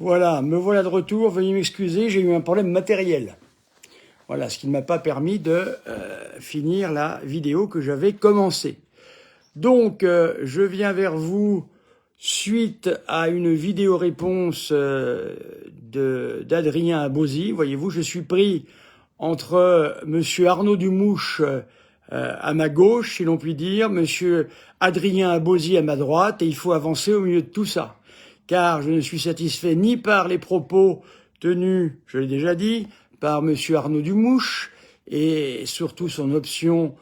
Voilà, me voilà de retour, veuillez m'excuser, j'ai eu un problème matériel. Voilà, ce qui ne m'a pas permis de finir la vidéo que j'avais commencée. Donc, je viens vers vous suite à une vidéo-réponse d'Adrien Abosi. Voyez-vous, je suis pris entre Monsieur Arnaud Dumouche à ma gauche, si l'on peut dire, Monsieur Adrien Abosi à ma droite, et il faut avancer au milieu de tout ça. Car je ne suis satisfait ni par les propos tenus, je l'ai déjà dit, par Monsieur Arnaud Dumouche, et surtout son option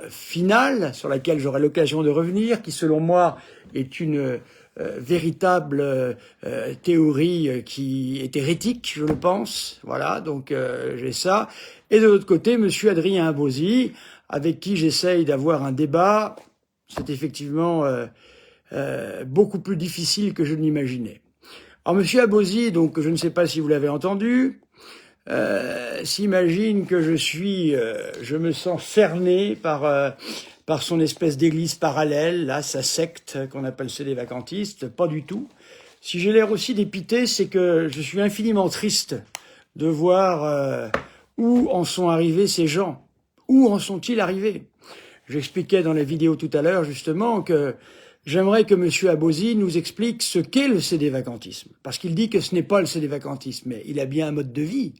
finale, sur laquelle j'aurai l'occasion de revenir, qui selon moi est une véritable théorie qui est hérétique, je le pense. Voilà, donc j'ai ça. Et de l'autre côté, Monsieur Adrien Abosi, avec qui j'essaye d'avoir un débat. C'est effectivement beaucoup plus difficile que je ne l'imaginais. Alors, Monsieur Abosi, donc je ne sais pas si vous l'avez entendu, s'imagine que je me sens cerné par son espèce d'église parallèle, là, sa secte qu'on appelle ceux des vacantistes. Pas du tout. Si j'ai l'air aussi dépité, c'est que je suis infiniment triste de voir où en sont arrivés ces gens. Où en sont-ils arrivés? J'expliquais dans la vidéo tout à l'heure, justement, que j'aimerais que M. Abosi nous explique ce qu'est le cédévacantisme. Parce qu'il dit que ce n'est pas le cédévacantisme, mais il a bien un mode de vie.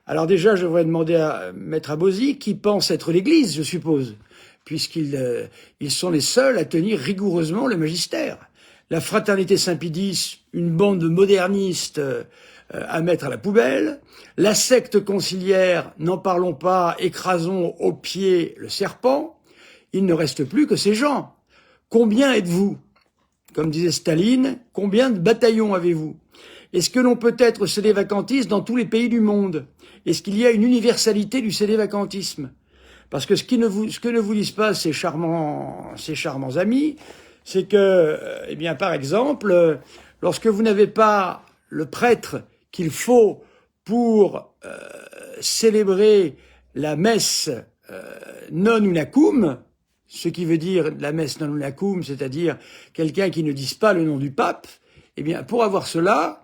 Alors déjà, je voudrais demander à Maître Abosi, qui pense être l'Église, je suppose, puisqu'ils sont les seuls à tenir rigoureusement le magistère. La fraternité Saint-Pédis, une bande de modernistes à mettre à la poubelle. La secte conciliaire, n'en parlons pas, écrasons au pied le serpent. Il ne reste plus que ces gens. Combien êtes-vous? Comme disait Staline, combien de bataillons avez-vous? Est-ce que l'on peut être cédévacantiste dans tous les pays du monde? Est-ce qu'il y a une universalité du cédévacantisme? Parce que ce que ne vous disent pas ces charmants amis, c'est que, eh bien, par exemple, lorsque vous n'avez pas le prêtre qu'il faut pour célébrer la messe non unacum, ce qui veut dire la messe non unacum, c'est-à-dire quelqu'un qui ne dise pas le nom du pape, eh bien, pour avoir cela,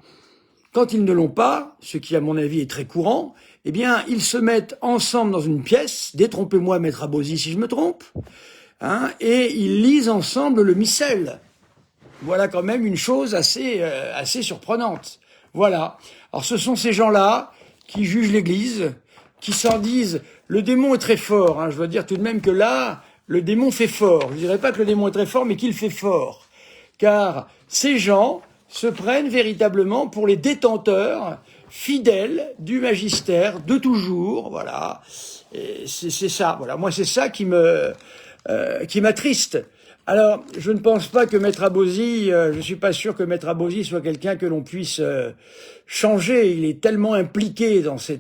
quand ils ne l'ont pas, ce qui à mon avis est très courant, eh bien, ils se mettent ensemble dans une pièce, détrompez-moi, Maître Abosi, si je me trompe, hein, et ils lisent ensemble le missel. Voilà quand même une chose assez surprenante. Voilà. Alors ce sont ces gens-là qui jugent l'Église, qui s'en disent le démon est très fort. Hein, je dois dire tout de même que là, le démon fait fort. Je ne dirais pas que le démon est très fort, mais qu'il fait fort. Car ces gens se prennent véritablement pour les détenteurs fidèles du magistère de toujours. Voilà. Et c'est ça. Voilà. Moi, c'est ça qui m'attriste. Alors, je ne pense pas que Maître Abosi, je suis pas sûr que Maître Abosi soit quelqu'un que l'on puisse changer. Il est tellement impliqué dans ce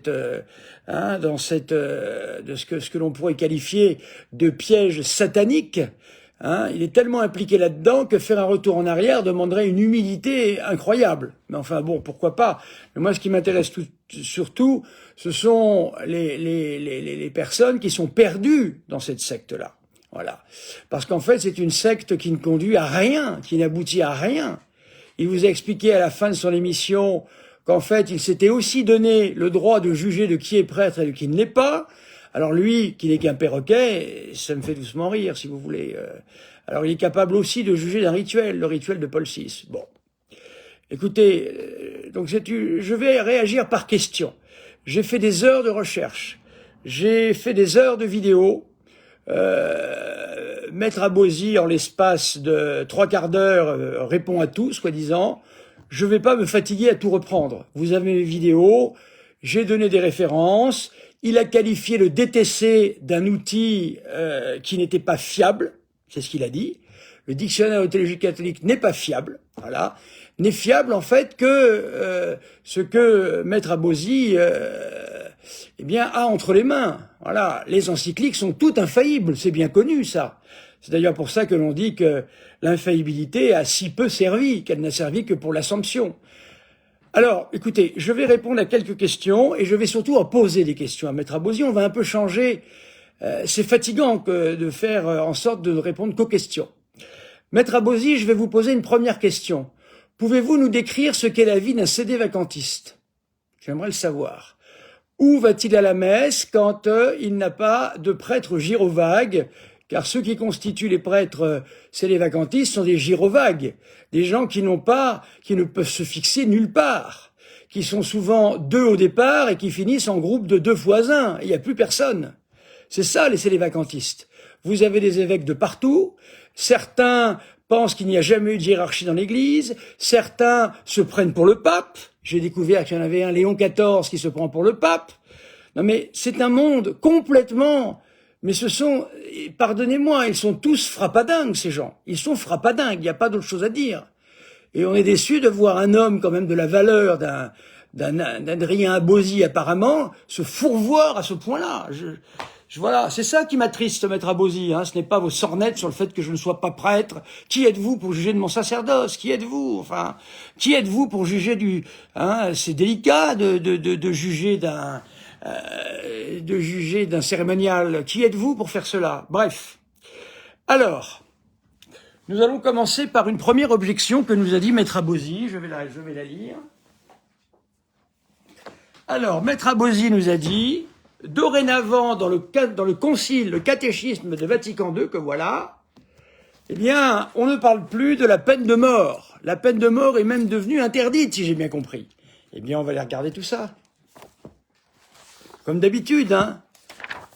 que l'on pourrait qualifier de piège satanique. Hein, il est tellement impliqué là-dedans que faire un retour en arrière demanderait une humilité incroyable. Mais enfin bon, pourquoi pas. Mais moi, ce qui m'intéresse surtout, ce sont les personnes qui sont perdues dans cette secte-là. Voilà. Parce qu'en fait, c'est une secte qui ne conduit à rien, qui n'aboutit à rien. Il vous a expliqué à la fin de son émission qu'en fait, il s'était aussi donné le droit de juger de qui est prêtre et de qui ne l'est pas. Alors lui, qui n'est qu'un perroquet, ça me fait doucement rire, si vous voulez. Alors il est capable aussi de juger d'un rituel, le rituel de Paul VI. Bon. Écoutez, donc je vais réagir par question. J'ai fait des heures de recherche. J'ai fait des heures de vidéos. Maître Abosi, en l'espace de 3/4 d'heure, répond à tout, soi-disant. Je ne vais pas me fatiguer à tout reprendre. Vous avez mes vidéos, j'ai donné des références. Il a qualifié le DTC d'un outil qui n'était pas fiable, c'est ce qu'il a dit. Le dictionnaire de théologie catholique n'est pas fiable, voilà. N'est fiable en fait que ce que Maître Abosi eh bien, a entre les mains. Voilà, les encycliques sont toutes infaillibles, c'est bien connu ça. C'est d'ailleurs pour ça que l'on dit que l'infaillibilité a si peu servi, qu'elle n'a servi que pour l'Assomption. Alors, écoutez, je vais répondre à quelques questions et je vais surtout en poser des questions à Maître Abosi. On va un peu changer. C'est fatigant de faire en sorte de ne répondre qu'aux questions. Maître Abosi, je vais vous poser une première question. Pouvez-vous nous décrire ce qu'est la vie d'un CD vacantiste? J'aimerais le savoir. Où va-t-il à la messe quand il n'a pas de prêtre gyrovague? Car ceux qui constituent les prêtres CD vacantistes sont des gyrovagues, des gens qui ne peuvent se fixer nulle part, qui sont souvent 2 au départ et qui finissent en groupe de 2 fois 1. Il n'y a plus personne. C'est ça les CD vacantistes. Vous avez des évêques de partout. Certains pensent qu'il n'y a jamais eu de hiérarchie dans l'Église. Certains se prennent pour le pape. J'ai découvert qu'il y en avait un, Léon XIV, qui se prend pour le pape. Non mais c'est un monde complètement... Mais pardonnez-moi, ils sont tous frappadingues, ces gens. Ils sont frappadingues, il n'y a pas d'autre chose à dire. Et on est déçu de voir un homme quand même de la valeur d'Adrien Abosi apparemment se fourvoire à ce point-là. Voilà, c'est ça qui m'attriste, maître Abosi. Ce n'est pas vos sornettes sur le fait que je ne sois pas prêtre. Qui êtes-vous pour juger de mon sacerdoce? Qui êtes-vous? Enfin, qui êtes-vous pour juger c'est délicat de juger d'un cérémonial. Qui êtes-vous pour faire cela? Bref. Alors, nous allons commencer par une première objection que nous a dit maître Abosi. Je vais la lire. Alors, maître Abosi nous a dit... Dorénavant, dans le concile, le catéchisme de Vatican II, que voilà, eh bien, on ne parle plus de la peine de mort. La peine de mort est même devenue interdite, si j'ai bien compris. Eh bien, on va aller regarder tout ça. Comme d'habitude,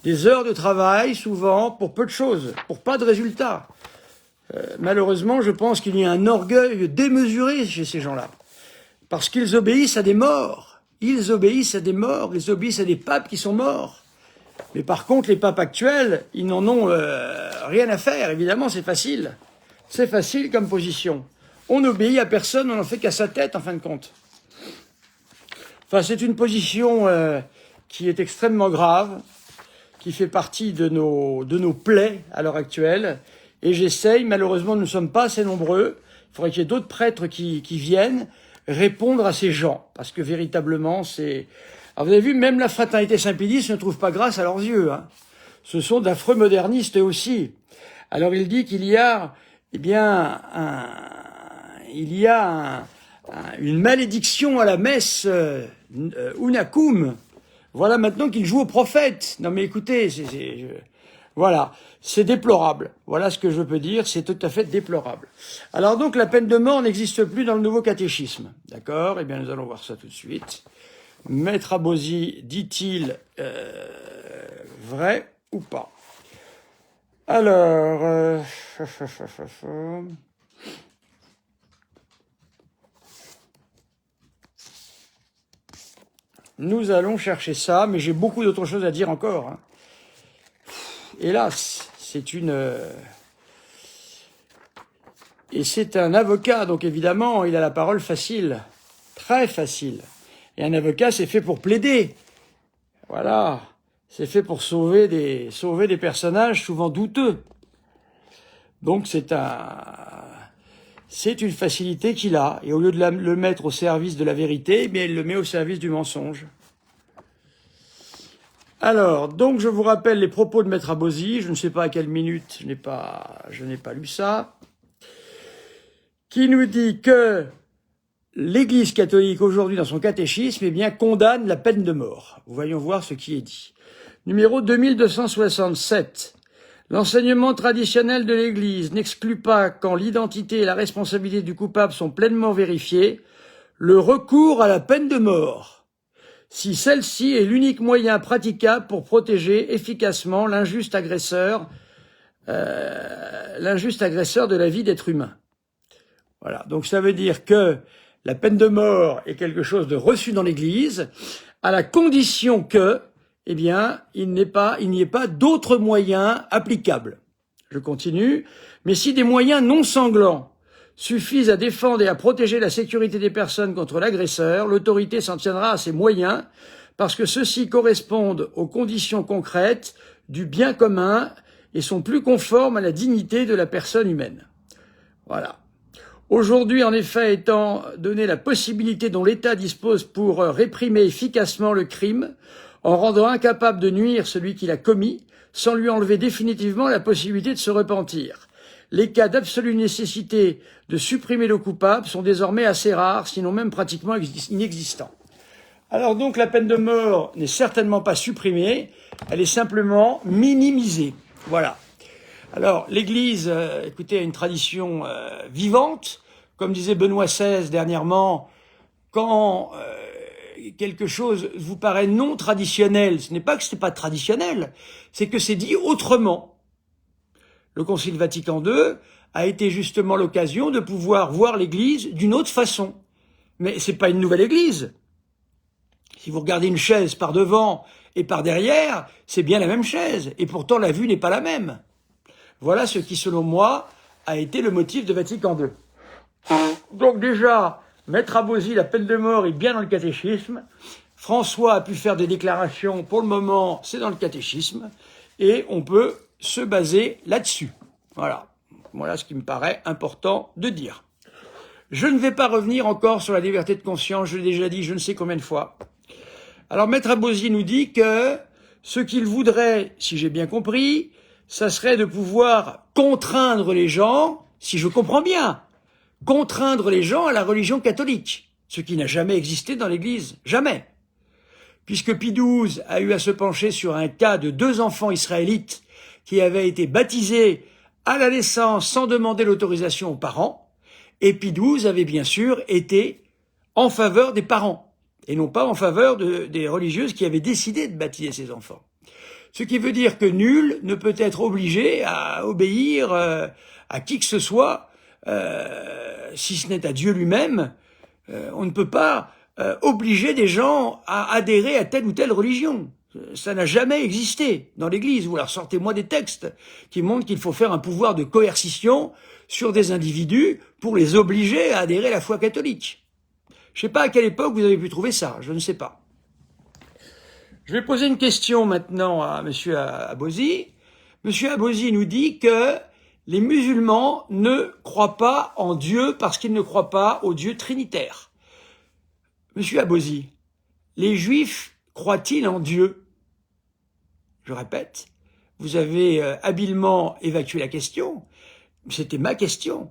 des heures de travail, souvent, pour peu de choses, pour pas de résultats. Malheureusement, je pense qu'il y a un orgueil démesuré chez ces gens-là. Parce qu'ils obéissent à des morts. Ils obéissent à des morts, ils obéissent à des papes qui sont morts. Mais par contre, les papes actuels, ils n'en ont rien à faire. Évidemment, c'est facile. C'est facile comme position. On n'obéit à personne, on n'en fait qu'à sa tête, en fin de compte. Enfin, c'est une position qui est extrêmement grave, qui fait partie de nos plaies à l'heure actuelle. Et j'essaye, malheureusement, nous ne sommes pas assez nombreux. Il faudrait qu'il y ait d'autres prêtres qui viennent répondre à ces gens, parce que véritablement, c'est... Alors vous avez vu, même la fraternité Saint-Pédis ne trouve pas grâce à leurs yeux. Ce sont d'affreux modernistes aussi. Alors il dit qu'il y a, une malédiction à la messe, unacum. Voilà maintenant qu'il joue au prophète. Non mais écoutez, voilà, c'est déplorable. Voilà ce que je peux dire, c'est tout à fait déplorable. Alors donc, la peine de mort n'existe plus dans le nouveau catéchisme. D'accord? Eh bien, nous allons voir ça tout de suite. Maître Abosi, dit-il vrai ou pas? Alors... nous allons chercher ça, mais j'ai beaucoup d'autres choses à dire encore. Hélas, et c'est un avocat, donc évidemment, il a la parole facile, très facile. Et un avocat, c'est fait pour plaider. Voilà, c'est fait pour sauver des personnages souvent douteux. Donc c'est une facilité qu'il a. Et au lieu de le mettre au service de la vérité, eh bien, il le met au service du mensonge. Alors, donc je vous rappelle les propos de maître Abosi, je ne sais pas à quelle minute, je n'ai pas lu ça, qui nous dit que l'Église catholique aujourd'hui dans son catéchisme, eh bien, condamne la peine de mort. Voyons voir ce qui est dit. Numéro 2267. L'enseignement traditionnel de l'Église n'exclut pas, quand l'identité et la responsabilité du coupable sont pleinement vérifiées, le recours à la peine de mort, si celle-ci est l'unique moyen praticable pour protéger efficacement l'injuste agresseur de la vie d'être humain. Voilà, donc ça veut dire que la peine de mort est quelque chose de reçu dans l'Église, à la condition que, eh bien, il n'y ait pas d'autres moyens applicables. Je continue. Mais si des moyens non sanglants suffisent à défendre et à protéger la sécurité des personnes contre l'agresseur, l'autorité s'en tiendra à ces moyens parce que ceux-ci correspondent aux conditions concrètes du bien commun et sont plus conformes à la dignité de la personne humaine. Voilà. Aujourd'hui, en effet, étant donné la possibilité dont l'État dispose pour réprimer efficacement le crime, en rendant incapable de nuire celui qui l'a commis, sans lui enlever définitivement la possibilité de se repentir. les cas d'absolue nécessité de supprimer le coupable sont désormais assez rares, sinon même pratiquement inexistants. Alors donc la peine de mort n'est certainement pas supprimée, elle est simplement minimisée. Voilà. Alors l'Église, écoutez, a une tradition vivante. Comme disait Benoît XVI dernièrement, quand quelque chose vous paraît non traditionnel, ce n'est pas que ce n'est pas traditionnel, c'est que c'est dit autrement. Le Concile Vatican II a été justement l'occasion de pouvoir voir l'Église d'une autre façon. Mais c'est pas une nouvelle Église. Si vous regardez une chaise par devant et par derrière, c'est bien la même chaise, et pourtant la vue n'est pas la même. Voilà ce qui, selon moi, a été le motif de Vatican II. Donc déjà, Maître Abosi, la peine de mort est bien dans le catéchisme. François a pu faire des déclarations, pour le moment, c'est dans le catéchisme, et on peut se baser là-dessus. Voilà. Voilà ce qui me paraît important de dire. Je ne vais pas revenir encore sur la liberté de conscience, je l'ai déjà dit je ne sais combien de fois. Alors Maître Abosi nous dit que ce qu'il voudrait, si j'ai bien compris, ça serait de pouvoir contraindre les gens, si je comprends bien, contraindre les gens à la religion catholique, ce qui n'a jamais existé dans l'Église, jamais. Puisque Pie XII a eu à se pencher sur un cas de 2 enfants israélites qui avaient été baptisés à la naissance sans demander l'autorisation aux parents, et Pie XII avait bien sûr été en faveur des parents, et non pas en faveur des religieuses qui avaient décidé de baptiser ces enfants. Ce qui veut dire que nul ne peut être obligé à obéir à qui que ce soit, si ce n'est à Dieu lui-même. On ne peut pas obliger des gens à adhérer à telle ou telle religion. Ça n'a jamais existé dans l'Église. Ou alors sortez-moi des textes qui montrent qu'il faut faire un pouvoir de coercition sur des individus pour les obliger à adhérer à la foi catholique. Je ne sais pas à quelle époque vous avez pu trouver ça, je ne sais pas. Je vais poser une question maintenant à M. Abosi. M. Abosi nous dit que les musulmans ne croient pas en Dieu parce qu'ils ne croient pas au Dieu trinitaire. M. Abosi, les Juifs croient-ils en Dieu? Je répète, vous avez habilement évacué la question, c'était ma question.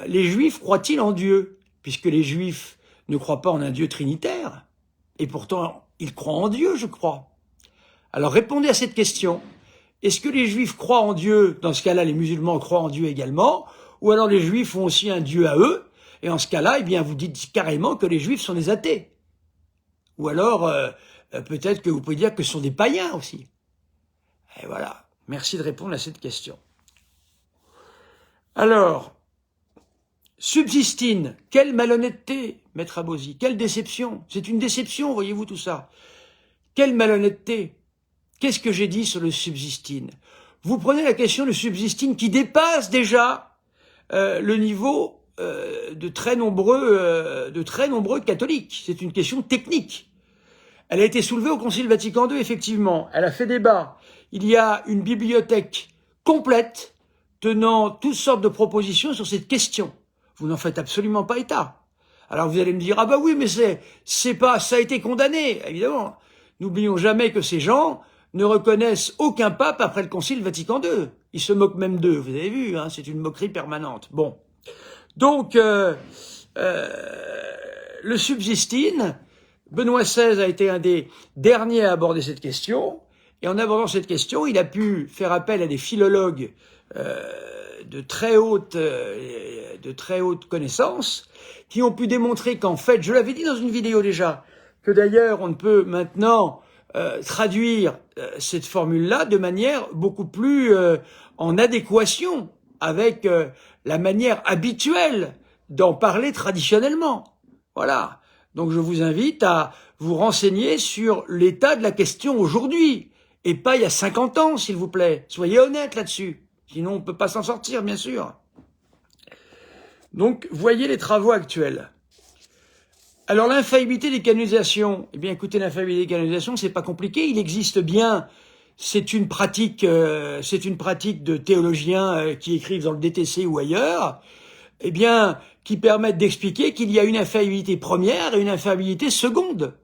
Les Juifs croient-ils en Dieu? Puisque les Juifs ne croient pas en un Dieu trinitaire, et pourtant ils croient en Dieu, je crois. Alors répondez à cette question. Est-ce que les Juifs croient en Dieu? Dans ce cas-là, les musulmans croient en Dieu également, ou alors les Juifs ont aussi un Dieu à eux, et en ce cas-là, eh bien, vous dites carrément que les Juifs sont des athées. Ou alors, peut-être que vous pouvez dire que ce sont des païens aussi. Et voilà. Merci de répondre à cette question. Alors, subsistine, quelle malhonnêteté, Maître Abosi, quelle déception. C'est une déception, voyez-vous tout ça. Quelle malhonnêteté. Qu'est-ce que j'ai dit sur le subsistine? Vous prenez la question de subsistine qui dépasse déjà le niveau de très nombreux catholiques. C'est une question technique. Elle a été soulevée au Concile Vatican II, effectivement. Elle a fait débat. Il y a une bibliothèque complète tenant toutes sortes de propositions sur cette question. Vous n'en faites absolument pas état. Alors vous allez me dire, ah bah oui, mais c'est pas, ça a été condamné, évidemment. N'oublions jamais que ces gens ne reconnaissent aucun pape après le Concile Vatican II. Ils se moquent même d'eux, vous avez vu, hein, c'est une moquerie permanente. Bon. Donc, le subsistine, Benoît XVI a été un des derniers à aborder cette question, et en abordant cette question, il a pu faire appel à des philologues de très haute connaissance, qui ont pu démontrer qu'en fait, je l'avais dit dans une vidéo déjà, que d'ailleurs on ne peut maintenant traduire cette formule-là de manière beaucoup plus en adéquation avec la manière habituelle d'en parler traditionnellement. Voilà. Donc je vous invite à vous renseigner sur l'état de la question aujourd'hui, et pas il y a 50 ans, s'il vous plaît. Soyez honnête là-dessus. Sinon, on ne peut pas s'en sortir, bien sûr. Donc, voyez les travaux actuels. Alors, l'infaillibilité des canonisations. Eh bien, écoutez, l'infaillibilité des canonisations, c'est pas compliqué. Il existe bien. C'est une pratique de théologiens qui écrivent dans le DTC ou ailleurs. Eh bien, qui permettent d'expliquer qu'il y a une infaillibilité première et une infaillibilité seconde.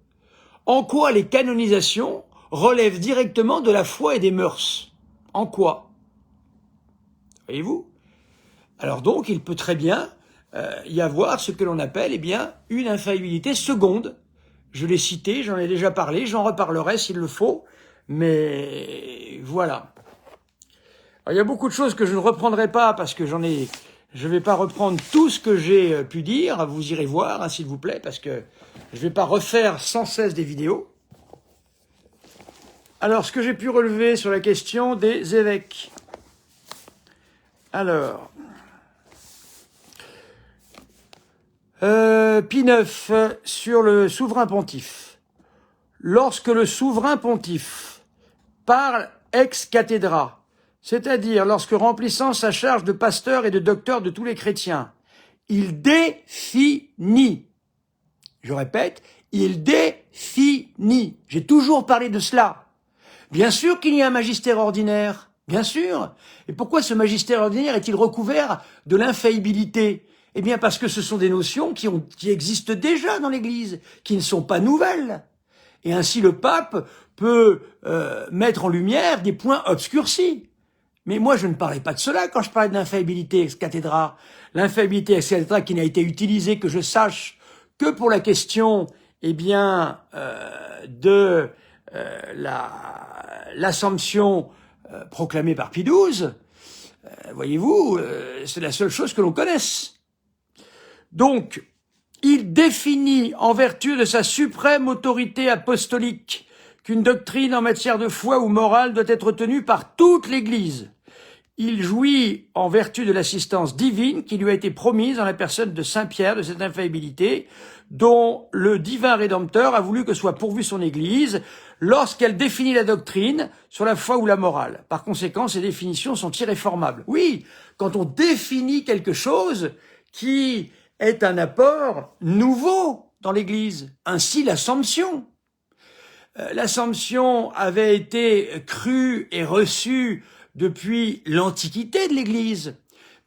En quoi les canonisations relèvent directement de la foi et des mœurs? En quoi? voyez-vous? Alors donc, il peut très bien y avoir ce que l'on appelle, eh bien, une infaillibilité seconde. Je l'ai cité, j'en ai déjà parlé, j'en reparlerai s'il le faut, mais voilà. Alors, il y a beaucoup de choses que je ne reprendrai pas parce que je vais pas reprendre tout ce que j'ai pu dire, vous irez voir, hein, s'il vous plaît, parce que je vais pas refaire sans cesse des vidéos. Alors, ce que j'ai pu relever sur la question des évêques. Alors, Pie IX sur le souverain pontife. Lorsque le souverain pontife parle ex cathedra, c'est-à-dire lorsque remplissant sa charge de pasteur et de docteur de tous les chrétiens, il définit, je répète, il définit, j'ai toujours parlé de cela. Bien sûr qu'il y a un magistère ordinaire, bien sûr. Et pourquoi ce magistère ordinaire est-il recouvert de l'infaillibilité? Eh bien parce que ce sont des notions qui existent déjà dans l'Église, qui ne sont pas nouvelles. Et ainsi le pape peut mettre en lumière des points obscurcis. Mais moi, je ne parlais pas de cela quand je parlais de l'infaillibilité ex cathedra. L'infaillibilité ex cathedra qui n'a été utilisée, que je sache, que pour la question, eh bien, de l'Assomption proclamée par Pie XII. Voyez-vous, c'est la seule chose que l'on connaisse. Donc, il définit, en vertu de sa suprême autorité apostolique, qu'une doctrine en matière de foi ou morale doit être tenue par toute l'Église. Il jouit, en vertu de l'assistance divine qui lui a été promise dans la personne de Saint Pierre, de cette infaillibilité, dont le divin Rédempteur a voulu que soit pourvue son Église lorsqu'elle définit la doctrine sur la foi ou la morale. Par conséquent, ces définitions sont irréformables. Oui, quand on définit quelque chose qui est un apport nouveau dans l'Église, ainsi l'Assomption. L'Assomption avait été crue et reçue depuis l'Antiquité de l'Église.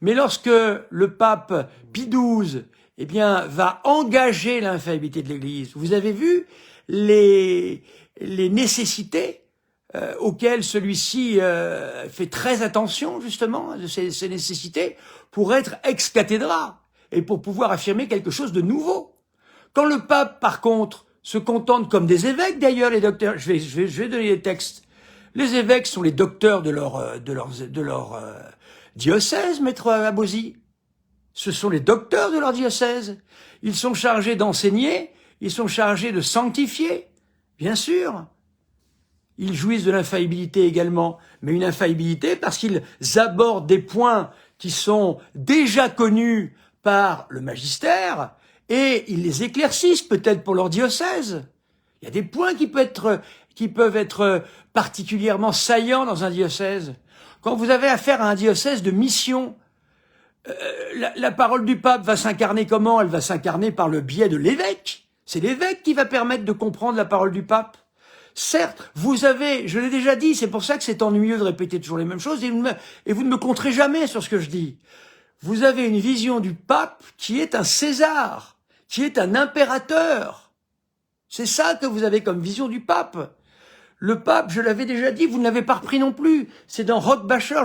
Mais lorsque le pape Pie XII, eh bien, va engager l'infaillibilité de l'Église, vous avez vu les nécessités auxquelles celui-ci fait très attention, justement, de ces nécessités, pour être ex cathedra et pour pouvoir affirmer quelque chose de nouveau. Quand le pape, par contre, se contente, comme des évêques d'ailleurs, les docteurs, je vais donner les textes. Les évêques sont les docteurs de leur diocèse, maître Abosi. Ce sont les docteurs de leur diocèse. Ils sont chargés d'enseigner, ils sont chargés de sanctifier, bien sûr. Ils jouissent de l'infaillibilité également, mais une infaillibilité parce qu'ils abordent des points qui sont déjà connus par le magistère, et ils les éclaircissent peut-être pour leur diocèse. Il y a des points qui peuvent être particulièrement saillants dans un diocèse. Quand vous avez affaire à un diocèse de mission, la parole du pape va s'incarner comment? Elle va s'incarner par le biais de l'évêque. C'est l'évêque qui va permettre de comprendre la parole du pape. Certes, vous avez, je l'ai déjà dit, c'est pour ça que c'est ennuyeux de répéter toujours les mêmes choses, et vous ne me compterez jamais sur ce que je dis. Vous avez une vision du pape qui est un César, qui est un impérateur. C'est ça que vous avez comme vision du pape. Le pape, je l'avais déjà dit, vous ne l'avez pas repris non plus. C'est dans Rockbacher,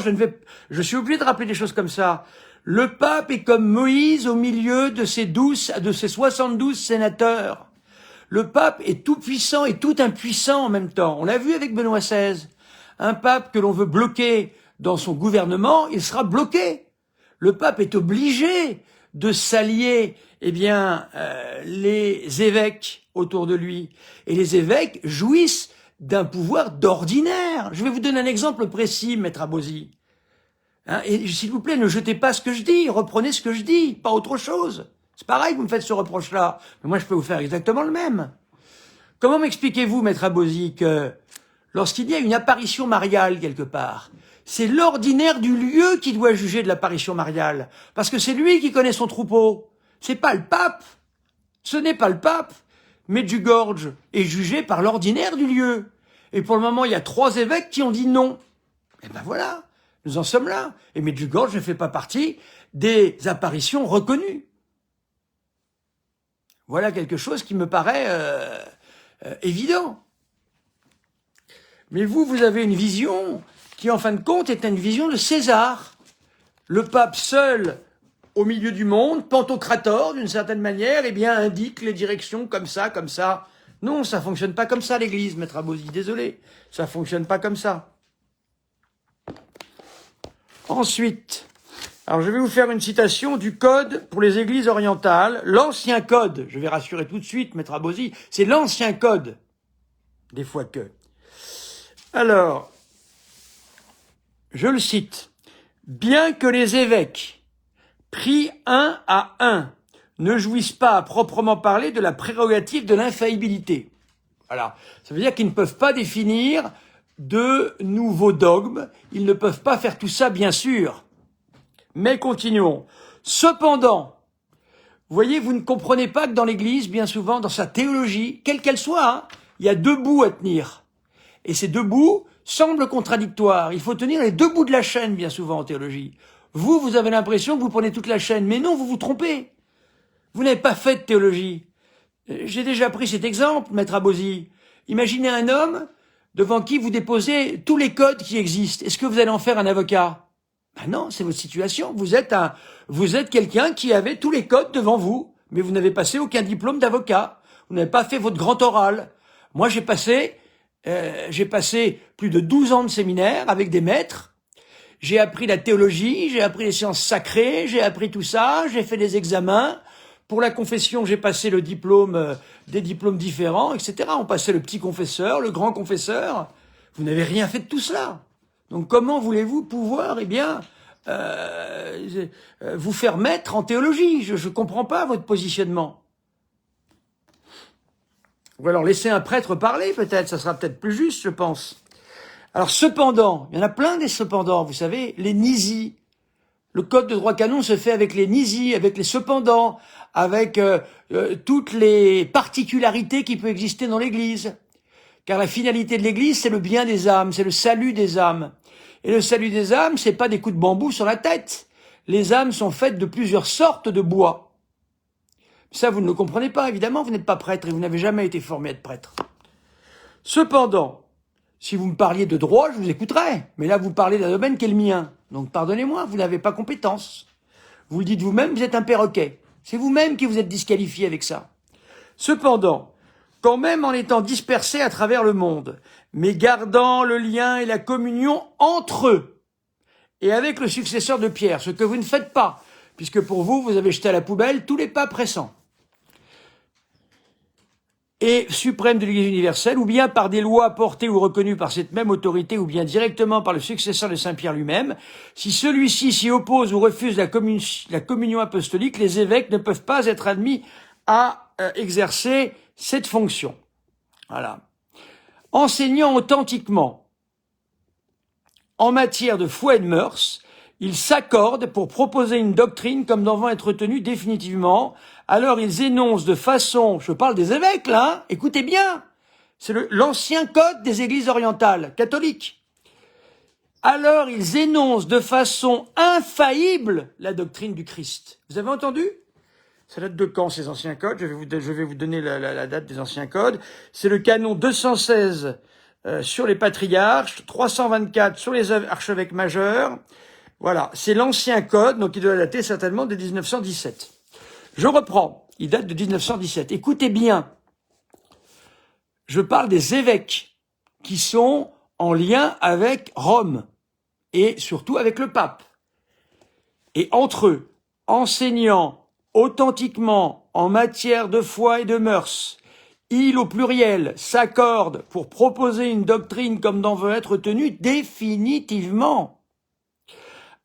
je suis obligé de rappeler des choses comme ça. Le pape est comme Moïse au milieu de ses 72 sénateurs. Le pape est tout puissant et tout impuissant en même temps. On l'a vu avec Benoît XVI. Un pape que l'on veut bloquer dans son gouvernement, il sera bloqué. Le pape est obligé de s'allier, eh bien, les évêques autour de lui. Et les évêques jouissent d'un pouvoir d'ordinaire. Je vais vous donner un exemple précis, maître Abosi. Hein, et s'il vous plaît, ne jetez pas ce que je dis, reprenez ce que je dis, pas autre chose. C'est pareil, vous me faites ce reproche-là. Mais moi, je peux vous faire exactement le même. Comment m'expliquez-vous, maître Abosi, que lorsqu'il y a une apparition mariale quelque part, c'est l'ordinaire du lieu qui doit juger de l'apparition mariale, parce que c'est lui qui connaît son troupeau. C'est pas le pape. Ce n'est pas le pape. Medjugorje est jugé par l'ordinaire du lieu. Et pour le moment, il y a 3 évêques qui ont dit non. Et ben voilà, nous en sommes là. Et Medjugorje ne fait pas partie des apparitions reconnues. Voilà quelque chose qui me paraît évident. Mais vous avez une vision qui, en fin de compte, est une vision de César. le pape seul au milieu du monde, pantocrator d'une certaine manière, eh bien indique les directions comme ça, comme ça. Non, ça fonctionne pas comme ça l'Église, Maître Abosi, désolé, ça fonctionne pas comme ça. Ensuite, alors je vais vous faire une citation du code pour les églises orientales, l'ancien code, je vais rassurer tout de suite, Maître Abosi, c'est l'ancien code, des fois que. Alors, je le cite, bien que les évêques, pris un à un, ne jouissent pas à proprement parler de la prérogative de l'infaillibilité. Voilà, ça veut dire qu'ils ne peuvent pas définir de nouveaux dogmes, ils ne peuvent pas faire tout ça, bien sûr. Mais continuons. Cependant, vous voyez, vous ne comprenez pas que dans l'Église, bien souvent, dans sa théologie, quelle qu'elle soit, hein, il y a deux bouts à tenir. Et ces deux bouts semblent contradictoires. Il faut tenir les deux bouts de la chaîne, bien souvent, en théologie. Vous avez l'impression que vous prenez toute la chaîne. Mais non, vous vous trompez. Vous n'avez pas fait de théologie. J'ai déjà pris cet exemple, Maître Abosi. Imaginez un homme devant qui vous déposez tous les codes qui existent. Est-ce que vous allez en faire un avocat? Ben non, c'est votre situation. Vous êtes quelqu'un qui avait tous les codes devant vous, mais vous n'avez passé aucun diplôme d'avocat. Vous n'avez pas fait votre grand oral. Moi, j'ai passé plus de 12 ans de séminaire avec des maîtres. J'ai appris la théologie, j'ai appris les sciences sacrées, j'ai appris tout ça, j'ai fait des examens. Pour la confession, j'ai passé le diplôme, des diplômes différents, etc. On passait le petit confesseur, le grand confesseur. Vous n'avez rien fait de tout cela. Donc comment voulez-vous pouvoir, vous faire maître en théologie? Je ne comprends pas votre positionnement. Ou alors laissez un prêtre parler peut-être, ça sera peut-être plus juste, je pense. Alors cependant, il y en a plein des cependant, vous savez, les nisies. Le code de droit canon se fait avec les nisies, avec les cependant, avec toutes les particularités qui peuvent exister dans l'Église. Car la finalité de l'Église, c'est le bien des âmes, c'est le salut des âmes. Et le salut des âmes, c'est pas des coups de bambou sur la tête. Les âmes sont faites de plusieurs sortes de bois. Ça, vous ne le comprenez pas, évidemment, vous n'êtes pas prêtre et vous n'avez jamais été formé à être prêtre. Cependant, si vous me parliez de droit, je vous écouterais. Mais là, vous parlez d'un domaine qui est le mien. Donc, pardonnez-moi, vous n'avez pas compétence. Vous le dites vous-même, vous êtes un perroquet. C'est vous-même qui vous êtes disqualifié avec ça. Cependant, quand même en étant dispersés à travers le monde, mais gardant le lien et la communion entre eux, et avec le successeur de Pierre, ce que vous ne faites pas, puisque pour vous, vous avez jeté à la poubelle tous les papes récents, et suprême de l'Église universelle, ou bien par des lois portées ou reconnues par cette même autorité, ou bien directement par le successeur de Saint-Pierre lui-même, si celui-ci s'y oppose ou refuse la communion apostolique, les évêques ne peuvent pas être admis à exercer cette fonction. Voilà. Enseignant authentiquement en matière de foi et de mœurs, ils s'accordent pour proposer une doctrine comme devant être tenue définitivement. Alors ils énoncent de façon, je parle des évêques là, hein, écoutez bien, c'est l'ancien code des églises orientales catholiques. Alors ils énoncent de façon infaillible la doctrine du Christ. Vous avez entendu? Ça date de quand ces anciens codes? Je vais vous donner la date des anciens codes. C'est le canon 216 sur les patriarches, 324 sur les archevêques majeurs. Voilà, c'est l'ancien code, donc il doit dater certainement de 1917. Je reprends, il date de 1917. Écoutez bien, je parle des évêques qui sont en lien avec Rome et surtout avec le pape. Et entre eux, enseignant authentiquement en matière de foi et de mœurs, ils au pluriel s'accordent pour proposer une doctrine comme d'en veut être tenue définitivement.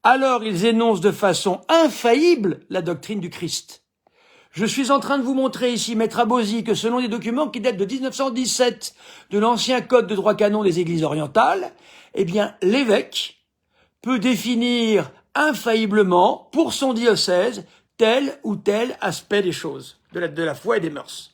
Alors ils énoncent de façon infaillible la doctrine du Christ. Je suis en train de vous montrer ici, Maître Abosi, que selon des documents qui datent de 1917, de l'ancien code de droit canon des églises orientales, eh bien, l'évêque peut définir infailliblement, pour son diocèse, tel ou tel aspect des choses, de la foi et des mœurs.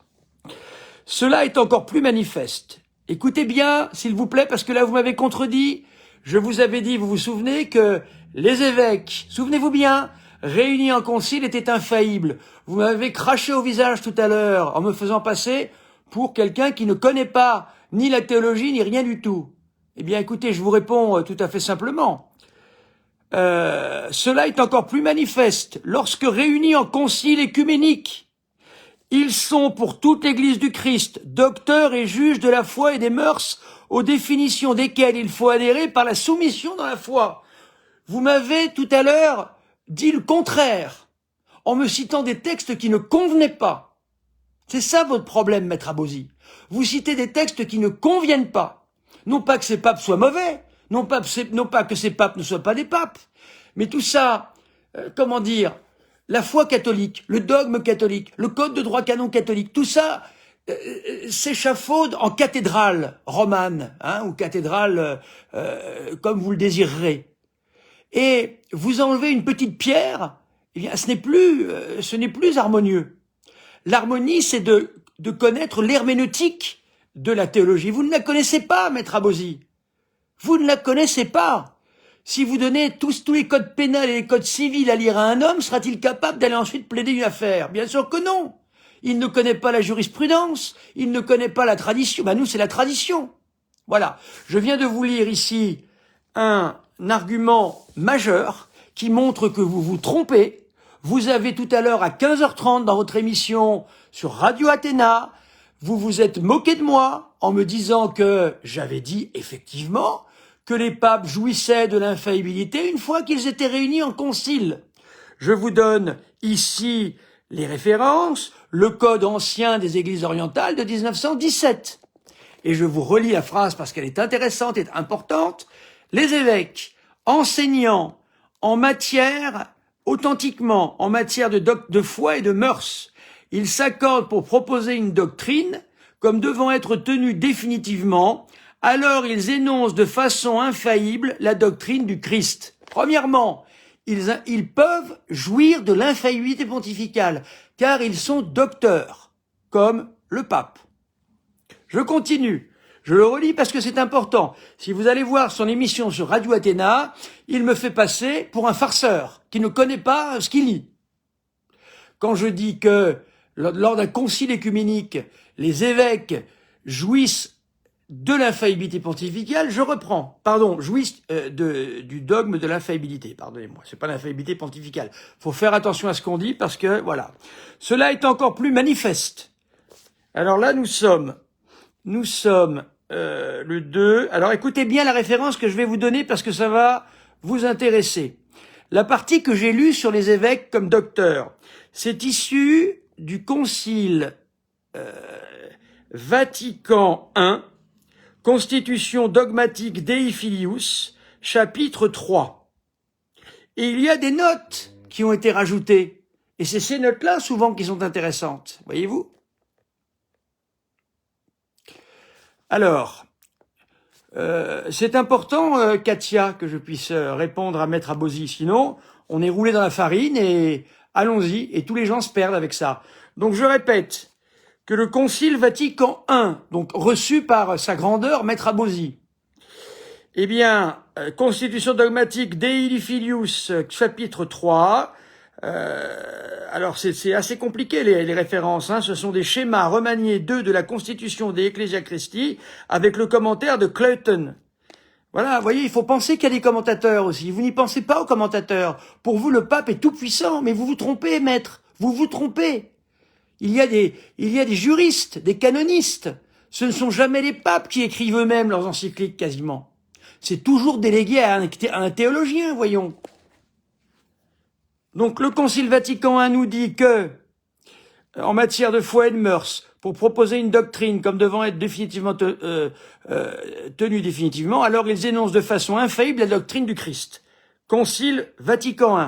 Cela est encore plus manifeste. Écoutez bien, s'il vous plaît, parce que là, vous m'avez contredit. Je vous avais dit, vous vous souvenez, que les évêques, souvenez-vous bien, réunis en concile étaient infaillibles. Vous m'avez craché au visage tout à l'heure en me faisant passer pour quelqu'un qui ne connaît pas ni la théologie ni rien du tout. Eh bien, écoutez, je vous réponds tout à fait simplement. Cela est encore plus manifeste lorsque réunis en concile écuménique. Ils sont pour toute l'Église du Christ, docteurs et juges de la foi et des mœurs, aux définitions desquelles il faut adhérer par la soumission dans la foi. Vous m'avez tout à l'heure dit le contraire, en me citant des textes qui ne convenaient pas. C'est ça votre problème, Maître Abosi. Vous citez des textes qui ne conviennent pas. Non pas que ces papes soient mauvais, non pas que ces papes ne soient pas des papes, mais tout ça, comment dire, la foi catholique, le dogme catholique, le code de droit canon catholique, tout ça s'échafaude en cathédrale romane, ou cathédrale comme vous le désirerez. Et vous enlevez une petite pierre, eh bien, ce n'est plus harmonieux. L'harmonie, c'est de connaître l'herméneutique de la théologie. Vous ne la connaissez pas, Maître Abosi. Vous ne la connaissez pas. Si vous donnez tous les codes pénals et les codes civils à lire à un homme, sera-t-il capable d'aller ensuite plaider une affaire? Bien sûr que non. Il ne connaît pas la jurisprudence, il ne connaît pas la tradition. Nous, c'est la tradition. Voilà. Je viens de vous lire ici un argument majeur qui montre que vous vous trompez. Vous avez tout à l'heure à 15h30 dans votre émission sur Radio Athéna, vous vous êtes moqué de moi en me disant que j'avais dit effectivement que les papes jouissaient de l'infaillibilité une fois qu'ils étaient réunis en concile. Je vous donne ici les références, le code ancien des églises orientales de 1917. Et je vous relis la phrase parce qu'elle est intéressante et importante. Les évêques enseignant en matière, authentiquement, en matière de foi et de mœurs, ils s'accordent pour proposer une doctrine comme devant être tenue définitivement. Alors ils énoncent de façon infaillible la doctrine du Christ. Premièrement, ils peuvent jouir de l'infaillibilité pontificale, car ils sont docteurs, comme le pape. Je continue, je le relis parce que c'est important. Si vous allez voir son émission sur Radio Athéna, il me fait passer pour un farceur, qui ne connaît pas ce qu'il lit. Quand je dis que, lors d'un concile écuménique, les évêques jouissent de l'infaillibilité pontificale, je reprends. Jouissent du dogme de l'infaillibilité. Pardonnez-moi, c'est pas l'infaillibilité pontificale. Faut faire attention à ce qu'on dit parce que, voilà. Cela est encore plus manifeste. Alors là, nous sommes le 2. Alors écoutez bien la référence que je vais vous donner parce que ça va vous intéresser. La partie que j'ai lue sur les évêques comme docteurs, c'est issu du concile Vatican I, Constitution dogmatique Dei Filius, chapitre 3. Et il y a des notes qui ont été rajoutées. Et c'est ces notes-là, souvent, qui sont intéressantes. Voyez-vous? Alors, c'est important, Katia, que je puisse répondre à Maître Abosi. Sinon, on est roulé dans la farine et allons-y. Et tous les gens se perdent avec ça. Donc, je répète que le Concile Vatican I, donc reçu par sa grandeur, Maître Abosi, eh bien, Constitution dogmatique Dei Filius, chapitre 3, alors c'est assez compliqué les références, ce sont des schémas remaniés de la Constitution des Ecclesia Christi, avec le commentaire de Clayton. Voilà, vous voyez, il faut penser qu'il y a des commentateurs aussi. Vous n'y pensez pas aux commentateurs. Pour vous, le pape est tout puissant, mais vous vous trompez, maître. Vous vous trompez. Il y a des juristes, des canonistes. Ce ne sont jamais les papes qui écrivent eux-mêmes leurs encycliques, quasiment. C'est toujours délégué à un théologien, voyons. Donc, le Concile Vatican I nous dit que, en matière de foi et de mœurs, pour proposer une doctrine comme devant être définitivement tenue définitivement, alors ils énoncent de façon infaillible la doctrine du Christ. Concile Vatican I.